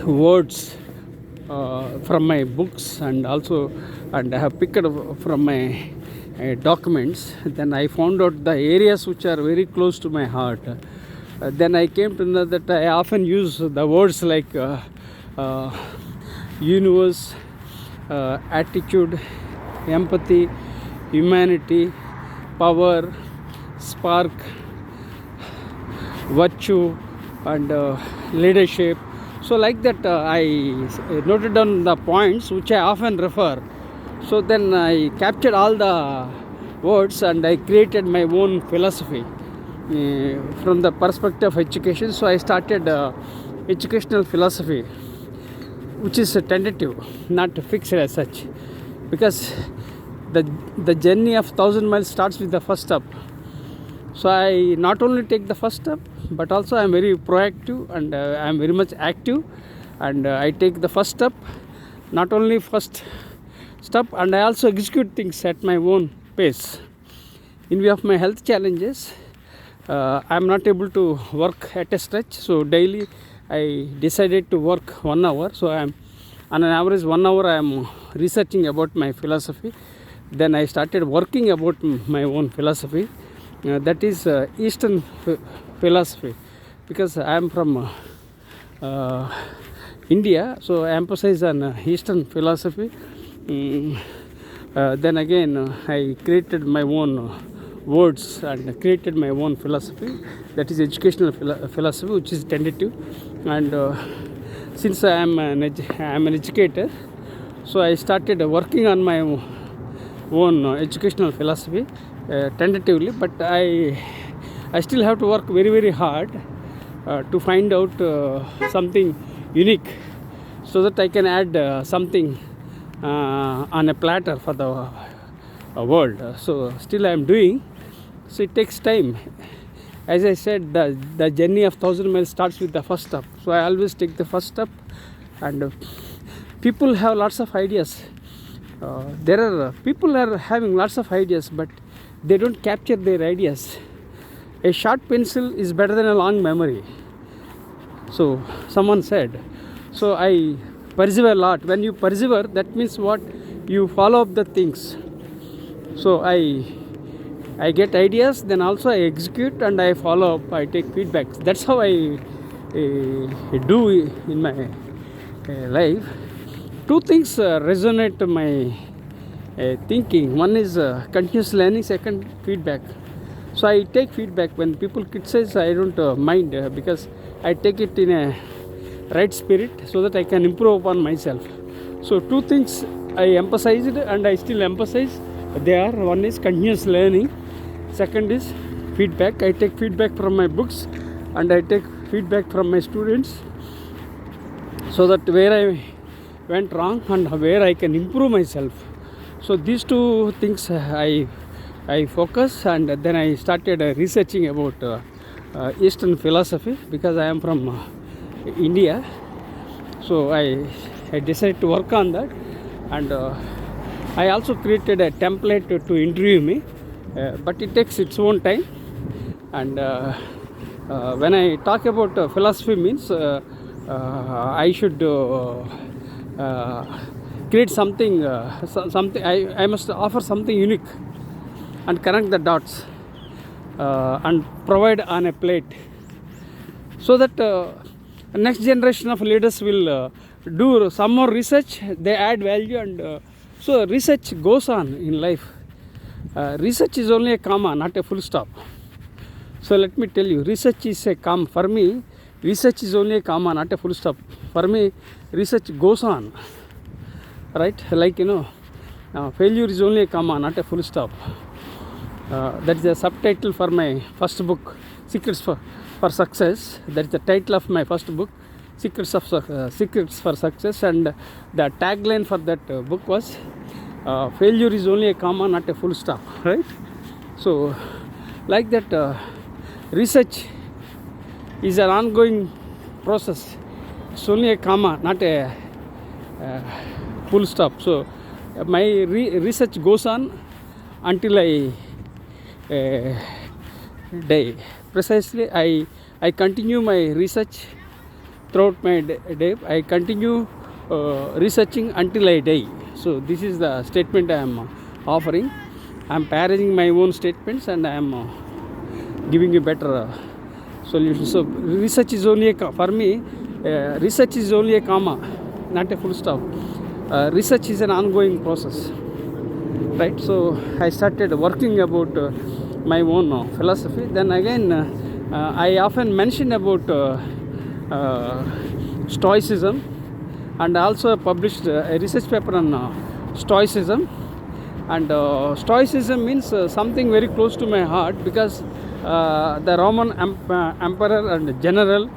S1: words from my books, and I have picked up from my documents. Then I found out the areas which are very close to my heart. Then I came to know that I often use the words like universe, attitude, empathy, humanity, power, spark, virtue, and leadership. So like that I noted down the points which I often refer. So then I captured all the words and I created my own philosophy. from the perspective of education. So I started educational philosophy, which is tentative, not fixed as such, because the journey of 1,000 miles starts with the first step. So I not only take the first step, but also I am very proactive, and I am very much active, and I take the first step, not only first step, and I also execute things at my own pace. In view of my health challenges, I am not able to work at a stretch, so daily I decided to work 1 hour. So I am on an average 1 hour I am researching about my philosophy. Then I started working about my own philosophy, that is Eastern philosophy, because I am from India, so I emphasize on Eastern philosophy. Then again I created my own words and created my own philosophy, that is educational philosophy, which is tentative. And since I am an educator, so I started working on my own educational philosophy tentatively, but I still have to work very, very hard to find out something unique, so that I can add something on a platter for the world. So still I am doing. So it takes time. As I said, the journey of 1,000 miles starts with the first step. So I always take the first step, and people have lots of ideas. People are having lots of ideas, but they don't capture their ideas. A short pencil is better than a long memory, so someone said. So I persevere a lot. When you persevere, that means what? You follow up the things. So I get ideas, then also I execute, and I follow up, I take feedbacks. That's how I do in my life. Two things resonate my thinking. One is continuous learning, second feedback. So I take feedback. When people criticize, I don't mind, because I take it in a right spirit, so that I can improve upon myself. So two things I emphasized, and I still emphasize. One is continuous learning, second is feedback. I take feedback from my books, and I take feedback from my students, so that where I went wrong and where I can improve myself. So these two things I focus, and then I started researching about Eastern philosophy, because I am from India. So I decided to work on that, and I also created a template to interview me, but it takes its own time. And when I talk about philosophy, means I should create something. I must offer something unique, and connect the dots, and provide on a plate, so that next generation of leaders will do some more research. They add value, and so research goes on in life. Research is only a comma, not a full stop. So let me tell you, research is a comma. For me, research is only a comma, not a full stop. For me, research goes on, right? Like, failure is only a comma, not a full stop. That is the subtitle for my first book, Secrets for Success. That is the title of my first book, Secrets for Success. And the tagline for that book was, failure is only a comma, not a full stop, right? So like that, research is an ongoing process. It's only a comma, not a full stop. So my research goes on until I day. Precisely, I continue my research throughout my day. I continue researching until I die. So this is the statement I am offering. I am parroting my own statements, and I am giving you better solutions. So research is only for me, research is only a comma, not a full stop. Research is an ongoing process, right? So I started working about my own philosophy. Then again, I often mention about Stoicism, and also published a research paper on Stoicism. And Stoicism means something very close to my heart, because the Roman emperor and general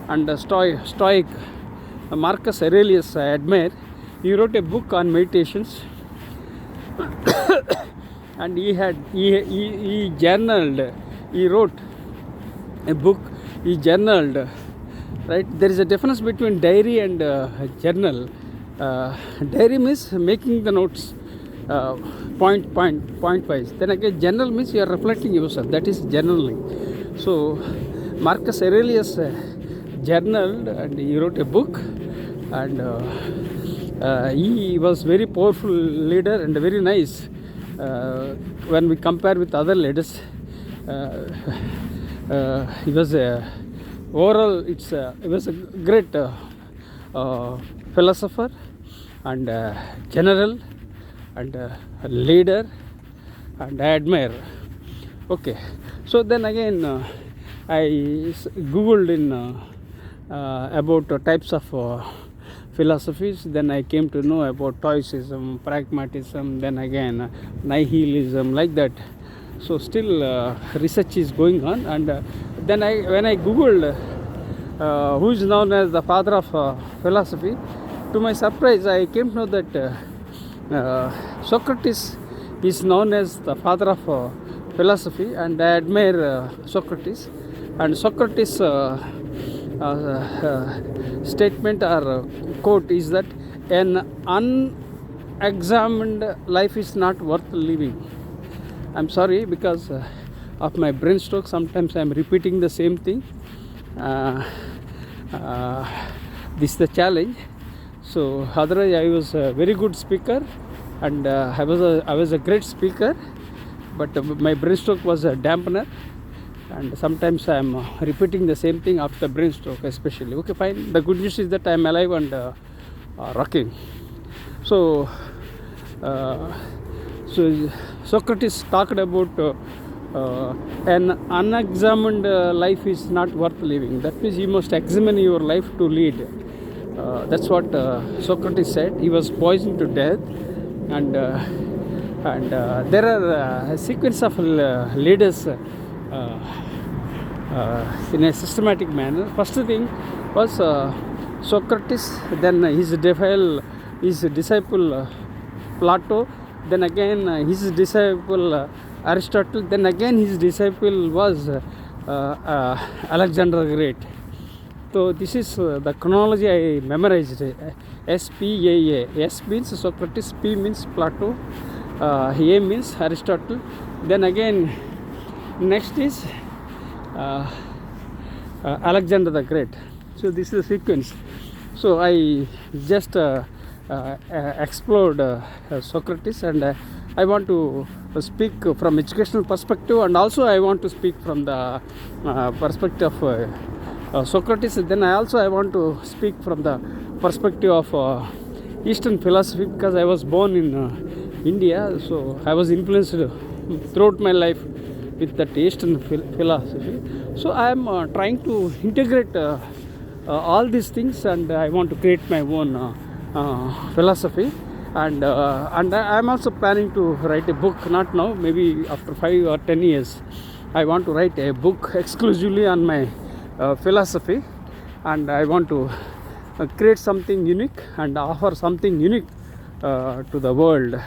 S1: and stoic Marcus Aurelius I admire. He wrote a book on meditations, and he journaled. He wrote a book. He journaled. Right? There is a difference between diary and journal. Diary means making the notes point wise. Then again, journal means you are reflecting yourself. That is journaling. So Marcus Aurelius journaled, and he wrote a book, and he was very powerful leader and very nice when we compare with other leaders. He was overall he was a great philosopher and general and leader, and I admire. Okay, so then again I googled in about types of philosophies. Then I came to know about stoicism, pragmatism, then again nihilism, like that. So still research is going on, and then when I googled who is known as the father of philosophy, to my surprise I came to know that Socrates is known as the father of philosophy, and I admire Socrates. And Socrates statement or quote is that an unexamined life is not worth living. I'm sorry, because of my brain stroke, sometimes I'm repeating the same thing. This is the challenge. So otherwise I was a very good speaker, and I was a great speaker, but my brain stroke was a dampener, and sometimes I am repeating the same thing after brain stroke especially. Okay, fine. The good news is that I am alive and rocking. So Socrates talked about an unexamined life is not worth living. That means you must examine your life to lead. That's what Socrates said. He was poisoned to death, and there are a sequence of leaders in a systematic manner. First thing was Socrates, then his disciple Plato, then again his disciple Aristotle, then again his disciple was Alexander the Great. So this is the chronology I memorized. SPAA. S means Socrates, P means Plato, A means Aristotle. Then again next is Alexander the Great. So this is the sequence. So I just explored Socrates, and I want to speak from educational perspective, and also I want to speak from the perspective of Socrates. Then I want to speak from the perspective of Eastern philosophy, because I was born in India, so I was influenced throughout my life with that Eastern philosophy. So I am trying to integrate all these things, and I want to create my own philosophy, and I am also planning to write a book, not now, maybe after 5 or 10 years. I want to write a book exclusively on my philosophy, and I want to create something unique and offer something unique to the world,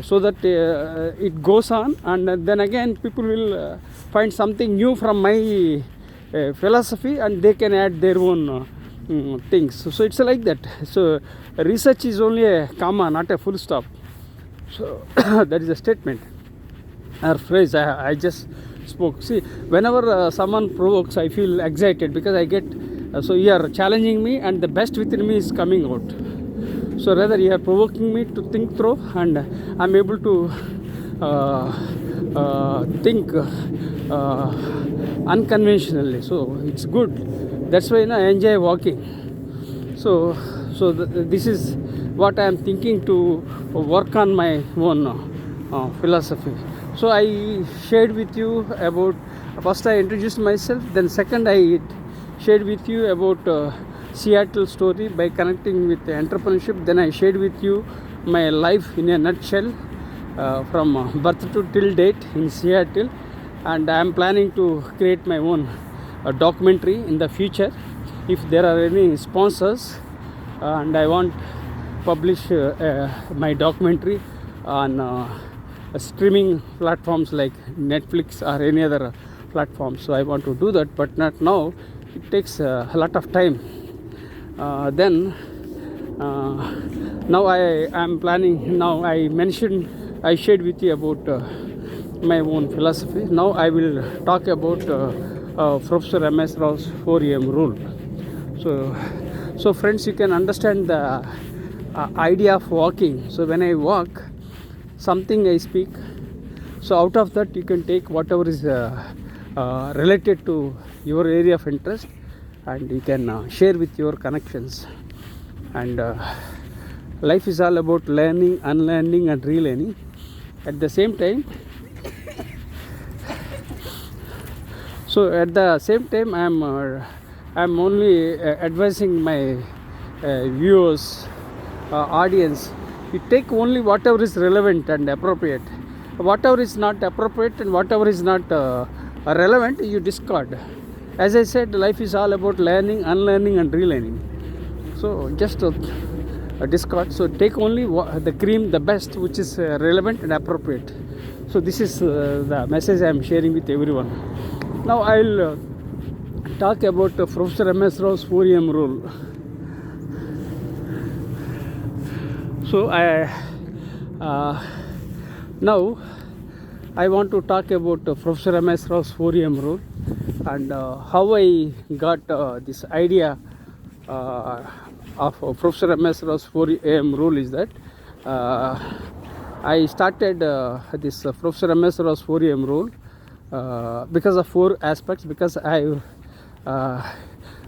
S1: so that it goes on, and then again people will find something new from my philosophy, and they can add their own things. So it's like that. So research is only a comma, not a full stop. So that is a statement or phrase I just spoke. See, whenever someone provokes, I feel excited, because I get so you are challenging me, and the best within me is coming out. So rather you are provoking me to think through, and I'm able to think unconventionally. So it's good. That's why I enjoy walking. So this is what I am thinking to work on my own philosophy. So I shared with you about, first I introduced myself, then second I shared with you about Seattle story by connecting with entrepreneurship. Then I shared with you my life in a nutshell from birth to till date in Seattle. and I am planning to create my own documentary in the future. If there are any sponsors, and I want publish my documentary on streaming platforms like Netflix or any other platform. So I want to do that, but not now. It takes a lot of time. Then now I am planning. Now I shared with you about my own philosophy. Now I will talk about Professor M.S. Rao's 4 a.m. rule. So friends, you can understand the idea of walking. So when I walk, something I speak. So out of that, you can take whatever is related to your area of interest, and you can share with your connections. And life is all about learning, unlearning, and relearning. At the same time, I'm only advising my viewers, audience. You take only whatever is relevant and appropriate. Whatever is not appropriate and whatever is not relevant, you discard. As I said, life is all about learning, unlearning, and relearning. So just discard. So take only the cream, the best, which is relevant and appropriate. So this is the message I am sharing with everyone. Now I will talk about Professor M.S. Rao's 4 a.m. rule. So now I want to talk about Professor M.S. Rao's 4 a.m. rule, and how I got this idea of Professor M.S. Rao's 4 a.m. rule is that I started this Professor M.S. Rao's 4 a.m. rule because of 4 aspects. Because I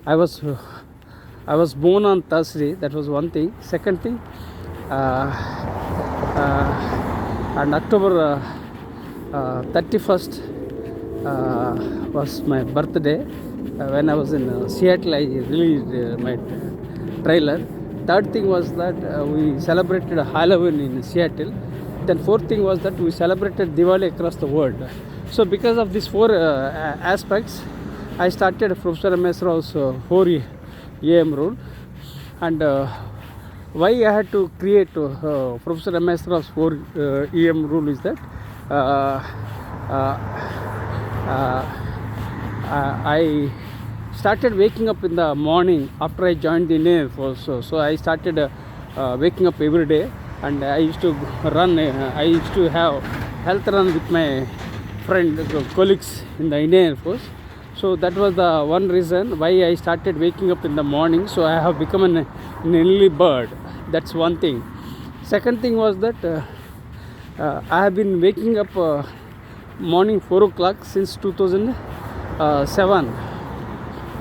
S1: was born on Thursday. That was one thing. Second thing, and October 31st was my birthday. When I was in Seattle, I released my trailer. Third thing was that we celebrated Halloween in Seattle. Then fourth thing was that we celebrated Diwali across the world. So because of these 4 aspects, I started Professor M.S. Rao's 4 a.m. rule. And why I had to create Professor M.S. Rao's 4 a.m. rule is that I started waking up in the morning after I joined the Indian Air Force. So I started waking up every day, and I used to run. I used to have health run with my colleagues in the Indian Air Force. So that was the one reason why I started waking up in the morning. So I have become an early bird. That's one thing. Second thing was that I have been waking up morning 4 o'clock since 2007.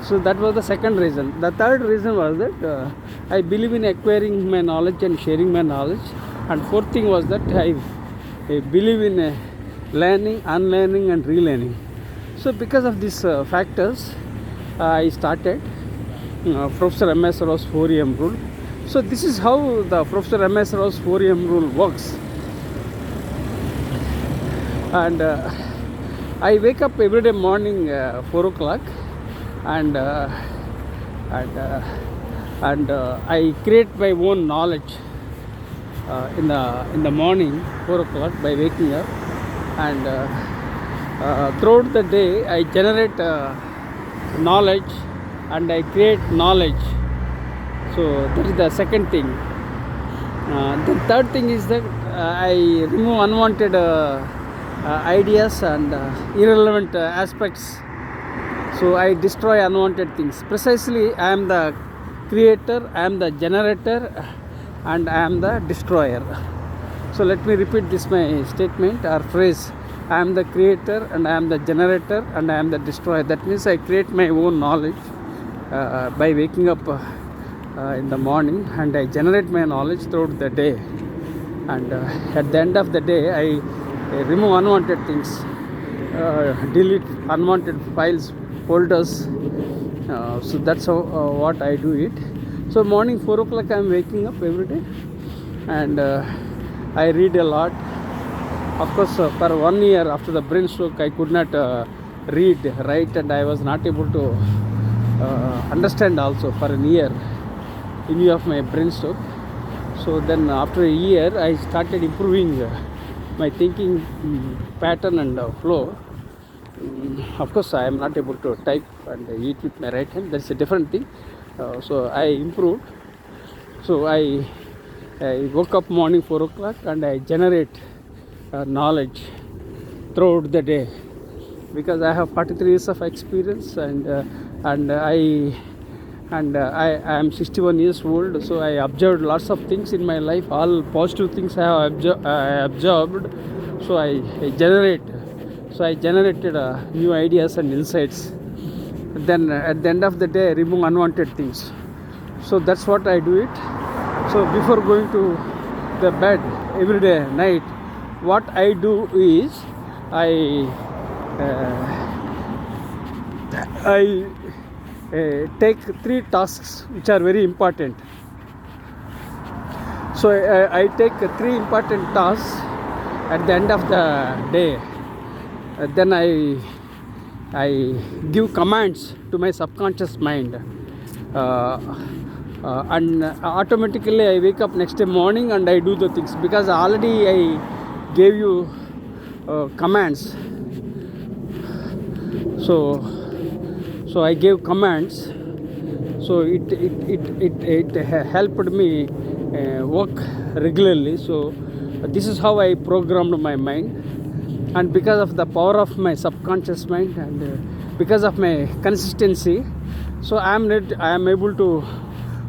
S1: So that was the second reason. The third reason was that I believe in acquiring my knowledge and sharing my knowledge. And fourth thing was that I believe in learning, unlearning, and relearning. So because of these factors, I started Professor M.S. Rao's 4 a.m. rule. So this is how the Professor M.S. Rao's 4 a.m. rule works. And I wake up every day morning 4 o'clock, and I create my own knowledge in the morning 4 o'clock by waking up, and throughout the day I generate knowledge and I create knowledge. So that is the second thing. The third thing is that I remove unwanted ideas and irrelevant aspects. So I destroy unwanted things. Precisely, I am the creator, I am the generator, and I am the destroyer. So let me repeat this my statement or phrase. I am the creator, and I am the generator, and I am the destroyer. That means I create my own knowledge by waking up in the morning, and I generate my knowledge throughout the day. And at the end of the day, I remove unwanted things, delete unwanted files, folders. So that's how what I do it. So morning 4 o'clock I am waking up every day, and I read a lot, Of course, for 1 year after the brain stroke, I could not read, write, and I was not able to understand also for a year in view of my brain stroke. So then after a year, I started improving my thinking pattern and flow. Of course, I am not able to type and eat with my right hand. That's a different thing. So I improved. So I woke up morning 4 o'clock and I generate knowledge throughout the day, because I have 43 years of experience, and I am 61 years old. So I observed lots of things in my life. All positive things I have observed. So I generated new ideas and insights. Then at the end of the day, I remove unwanted things. So that's what I do it. So before going to the bed every day night, what I do is I take 3 tasks which are very important. So I take 3 important tasks at the end of the day. Then I give commands to my subconscious mind, and automatically I wake up next day morning and I do the things, because already I gave you commands. So I gave commands. So it helped me work regularly. So this is how I programmed my mind. And because of the power of my subconscious mind, and because of my consistency, so I am able to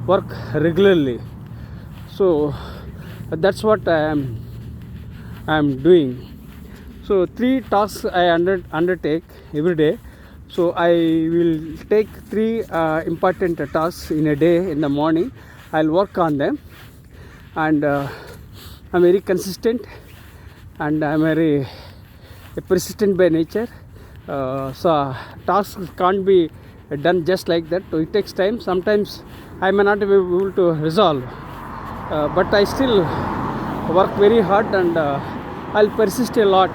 S1: work regularly. So that's what I am doing. So 3 tasks I undertake every day. So I will take 3 important tasks in a day. In the morning, I'll work on them, and I'm very consistent, and I'm very persistent by nature. So tasks can't be done just like that. So it takes time. Sometimes I may not be able to resolve, but I still work very hard, and I'll persist a lot,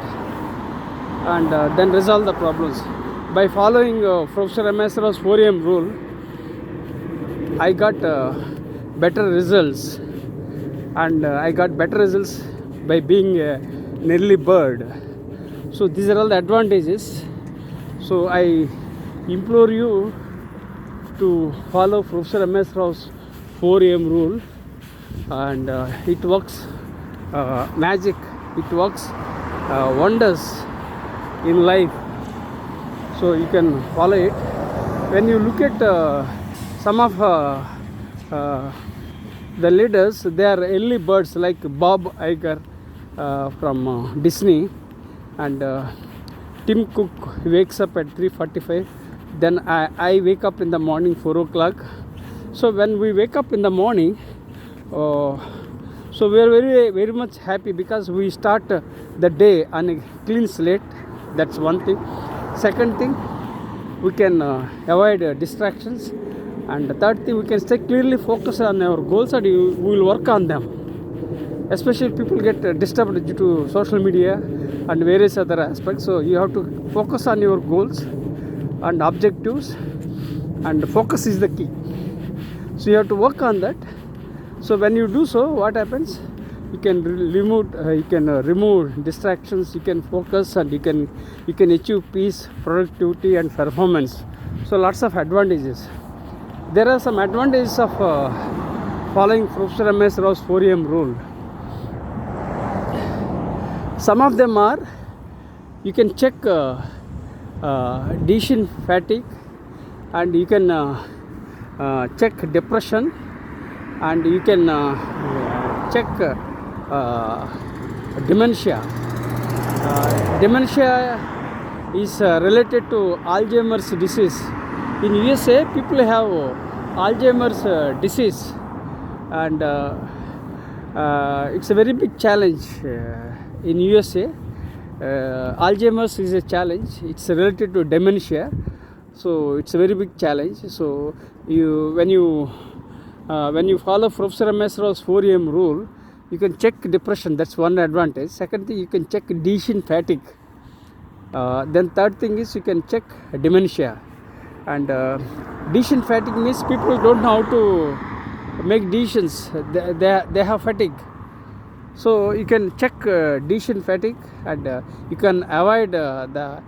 S1: and then resolve the problems. By following Professor msrao's 4am rule, I got better results, and I got better results by being an early bird. So these are all the advantages. So I implore you to follow Professor msrao's 4am rule, and it works magic. It works wonders in life. So you can follow it. When you look at some of the leaders, they are early birds, like Bob Iger from Disney, and Tim Cook wakes up at 3:45. Then I wake up in the morning 4 o'clock. So when we wake up in the morning, so we are very, very much happy, because we start the day on a clean slate. That's one thing. Second thing, we can avoid distractions. And the third thing, we can stay clearly focused on our goals, and we will work on them. Especially people get disturbed due to social media and various other aspects. So you have to focus on your goals and objectives, and focus is the key. So you have to work on that. So when you do so, what happens? You can remove distractions. You can focus, and you can achieve peace, productivity, and performance. So lots of advantages. There are some advantages of following Professor msrao's 4am rule. Some of them are, you can check decision fatigue, and you can check depression, and you can check dementia. Dementia is related to Alzheimer's disease. In USA, people have Alzheimer's disease, and it's a very big challenge in USA. Alzheimer's is a challenge. It's related to dementia, so it's a very big challenge. So when you follow Professor msrao's 4am rule, you can check depression. That's one advantage. Second thing, you can check decision fatigue. Then third thing is you can check dementia. And decision fatigue means people don't know how to make decisions. They have fatigue. So you can check decision fatigue, and you can avoid the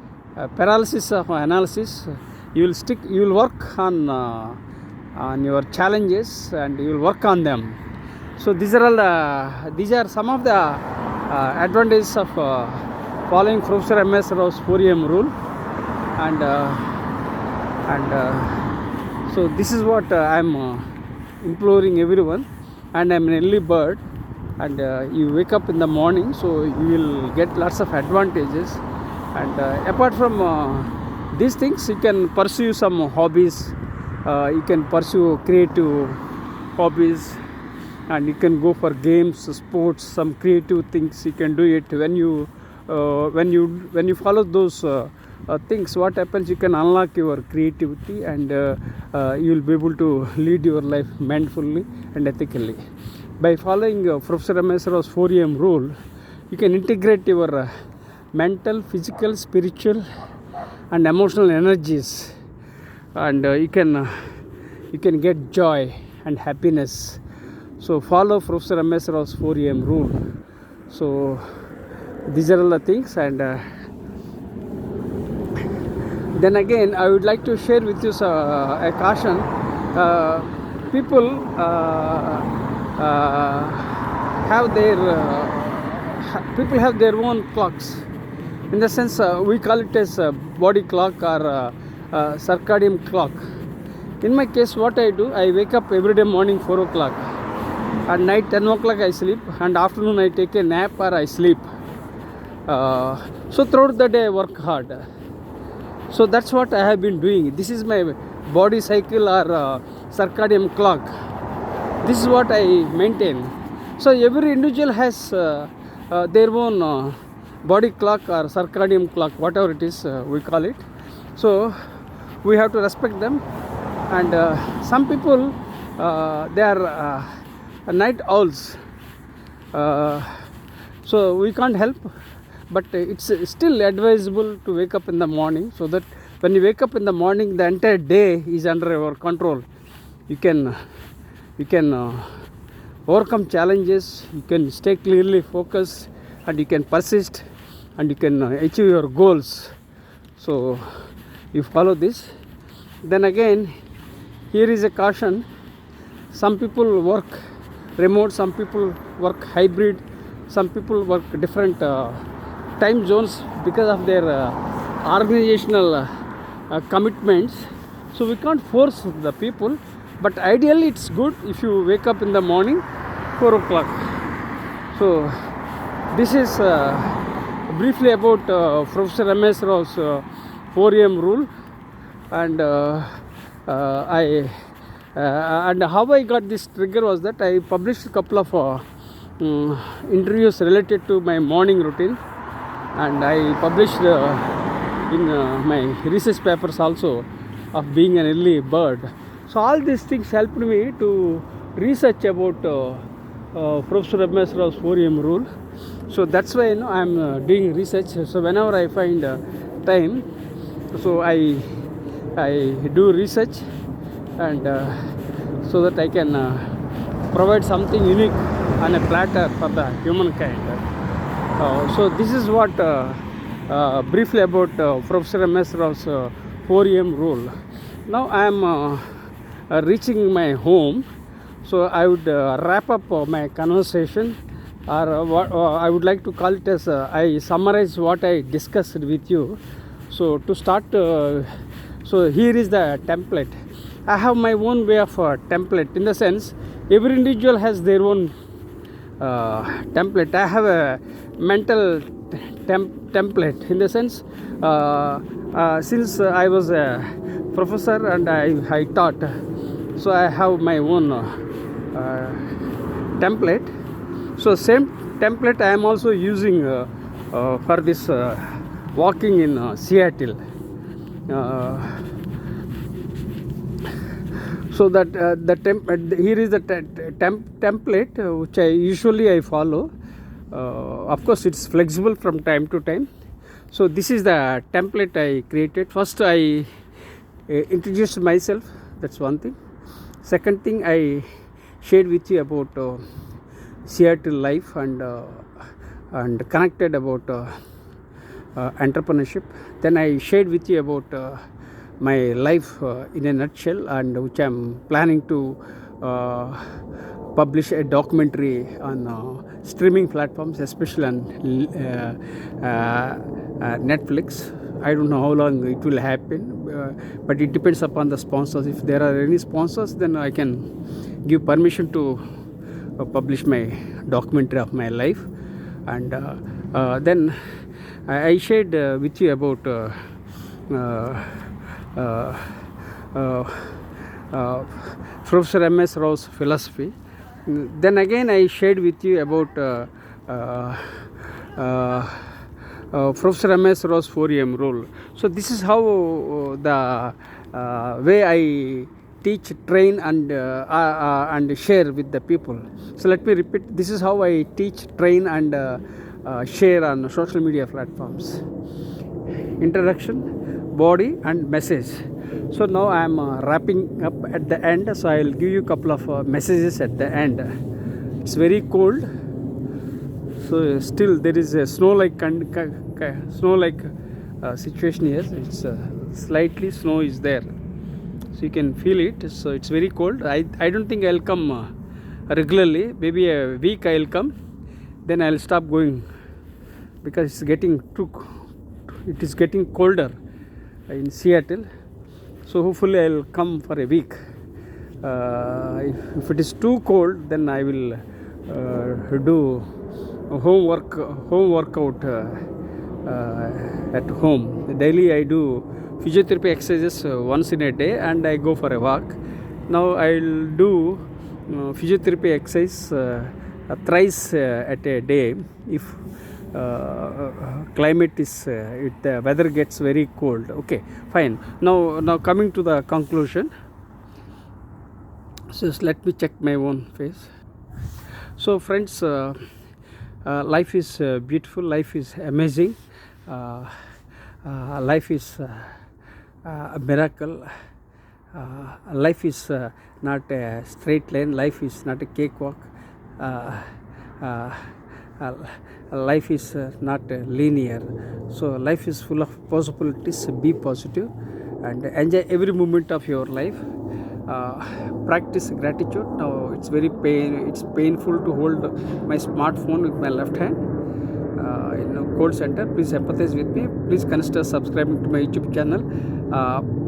S1: paralysis of analysis. You will work on your challenges, and you will work on them. So these are some of the advantages of following Professor M.S. Rao's 4am rule. And so this is what I'm imploring everyone. And I'm an early bird, and you wake up in the morning, so you will get lots of advantages. And apart from these things, you can pursue some hobbies. You can pursue creative hobbies, and you can go for games, sports, some creative things. You can do it when you follow those things. What happens? You can unlock your creativity, and you will be able to lead your life mindfully and ethically. By following Professor M.S. Rao's 4am rule, you can integrate your mental, physical, spiritual, and emotional energies, and you can get joy and happiness. So follow Professor M.S. Rao's 4am rule. So these are all the things. And then again, I would like to share with you a caution. People have their own clocks. In the sense, we call it as a body clock or circadian clock. In my case, what I do, I wake up every day morning 4 o'clock. At night 10 o'clock I sleep, and afternoon I take a nap or I sleep. So throughout the day I work hard. So that's what I have been doing. This is my body cycle or circadian clock. This is what I maintain. So every individual has their own body clock or circadian clock, whatever it is we call it. So we have to respect them. And some people, they are night owls. So we can't help, but it's still advisable to wake up in the morning, so that when you wake up in the morning, the entire day is under your control. You can overcome challenges, you can stay clearly focused, and you can persist, and you can achieve your goals. So you follow this. Then again, here is a caution. Some people work remote, some people work hybrid, some people work different time zones because of their organizational commitments. So we can't force the people, but ideally it's good if you wake up in the morning 4 o'clock. So this is briefly about Professor M.S. Rao's 4am rule. And and how I got this trigger was that I published a couple of interviews related to my morning routine, and I published in my research papers also of being an early bird. So all these things helped me to research about Professor M.S. Rao's 4am rule. So that's why I am doing research. So whenever I find time, so I do research, and so that I can provide something unique on a platter for the humankind. So this is what briefly about Professor M.S. Rao's 4am rule. Now I am reaching my home, so I would wrap up my conversation, or what I would like to call it as I summarize what I discussed with you. So to start, so here is the template. I have my own way of template, in the sense every individual has their own template. I have a mental template, in the sense since I was a professor and I taught, so I have my own template. So same template I am also using for this walking in Seattle. So that here is the template which I usually follow. Of course, it's flexible from time to time. So this is the template I created. First, I introduced myself. That's one thing. Second thing, I shared with you about Seattle life and connected about entrepreneurship. Then I shared with you about my life in a nutshell, and which I'm planning to publish a documentary on streaming platforms, especially on Netflix. I don't know how long it will happen, but it depends upon the sponsors. If there are any sponsors, then I can give permission to publish my documentary of my life. And then I shared with you about Professor M.S. Rao's philosophy. Then again I shared with you about Professor M.S. Rao's 4am rule. So this is how the way I teach, train and share with the people. So let me repeat, this is how I teach, train and share on social media platforms. Introduction, body and message. So now I am wrapping up at the end, so I will give you a couple of messages at the end. It's very cold, so still there is a snow-like situation here. It's slightly snow is there, so you can feel it. So it's very cold. I don't think I'll come regularly. Maybe a week I'll come, then I'll stop going because it's getting it is getting colder in Seattle. So hopefully I'll come for a week. If it is too cold, then I will do home workout at home. Daily I do physiotherapy exercises once in a day, and I go for a walk. Now I'll do physiotherapy exercise thrice at a day if climate is if the weather gets very cold. Okay, fine. Now coming to the conclusion. So let me check my own face. So friends, life is beautiful, life is amazing, life is a miracle. Life is not a straight line, life is not a cakewalk. Life is not linear. So life is full of possibilities. Be positive and enjoy every moment of your life. Practice gratitude. Now it's painful to hold my smartphone with my left hand in a cold center. Please empathize with me. Please consider subscribing to my YouTube channel.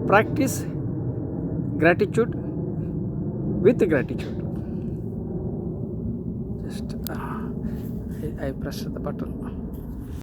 S1: Practice gratitude with gratitude. Just I pressed the button.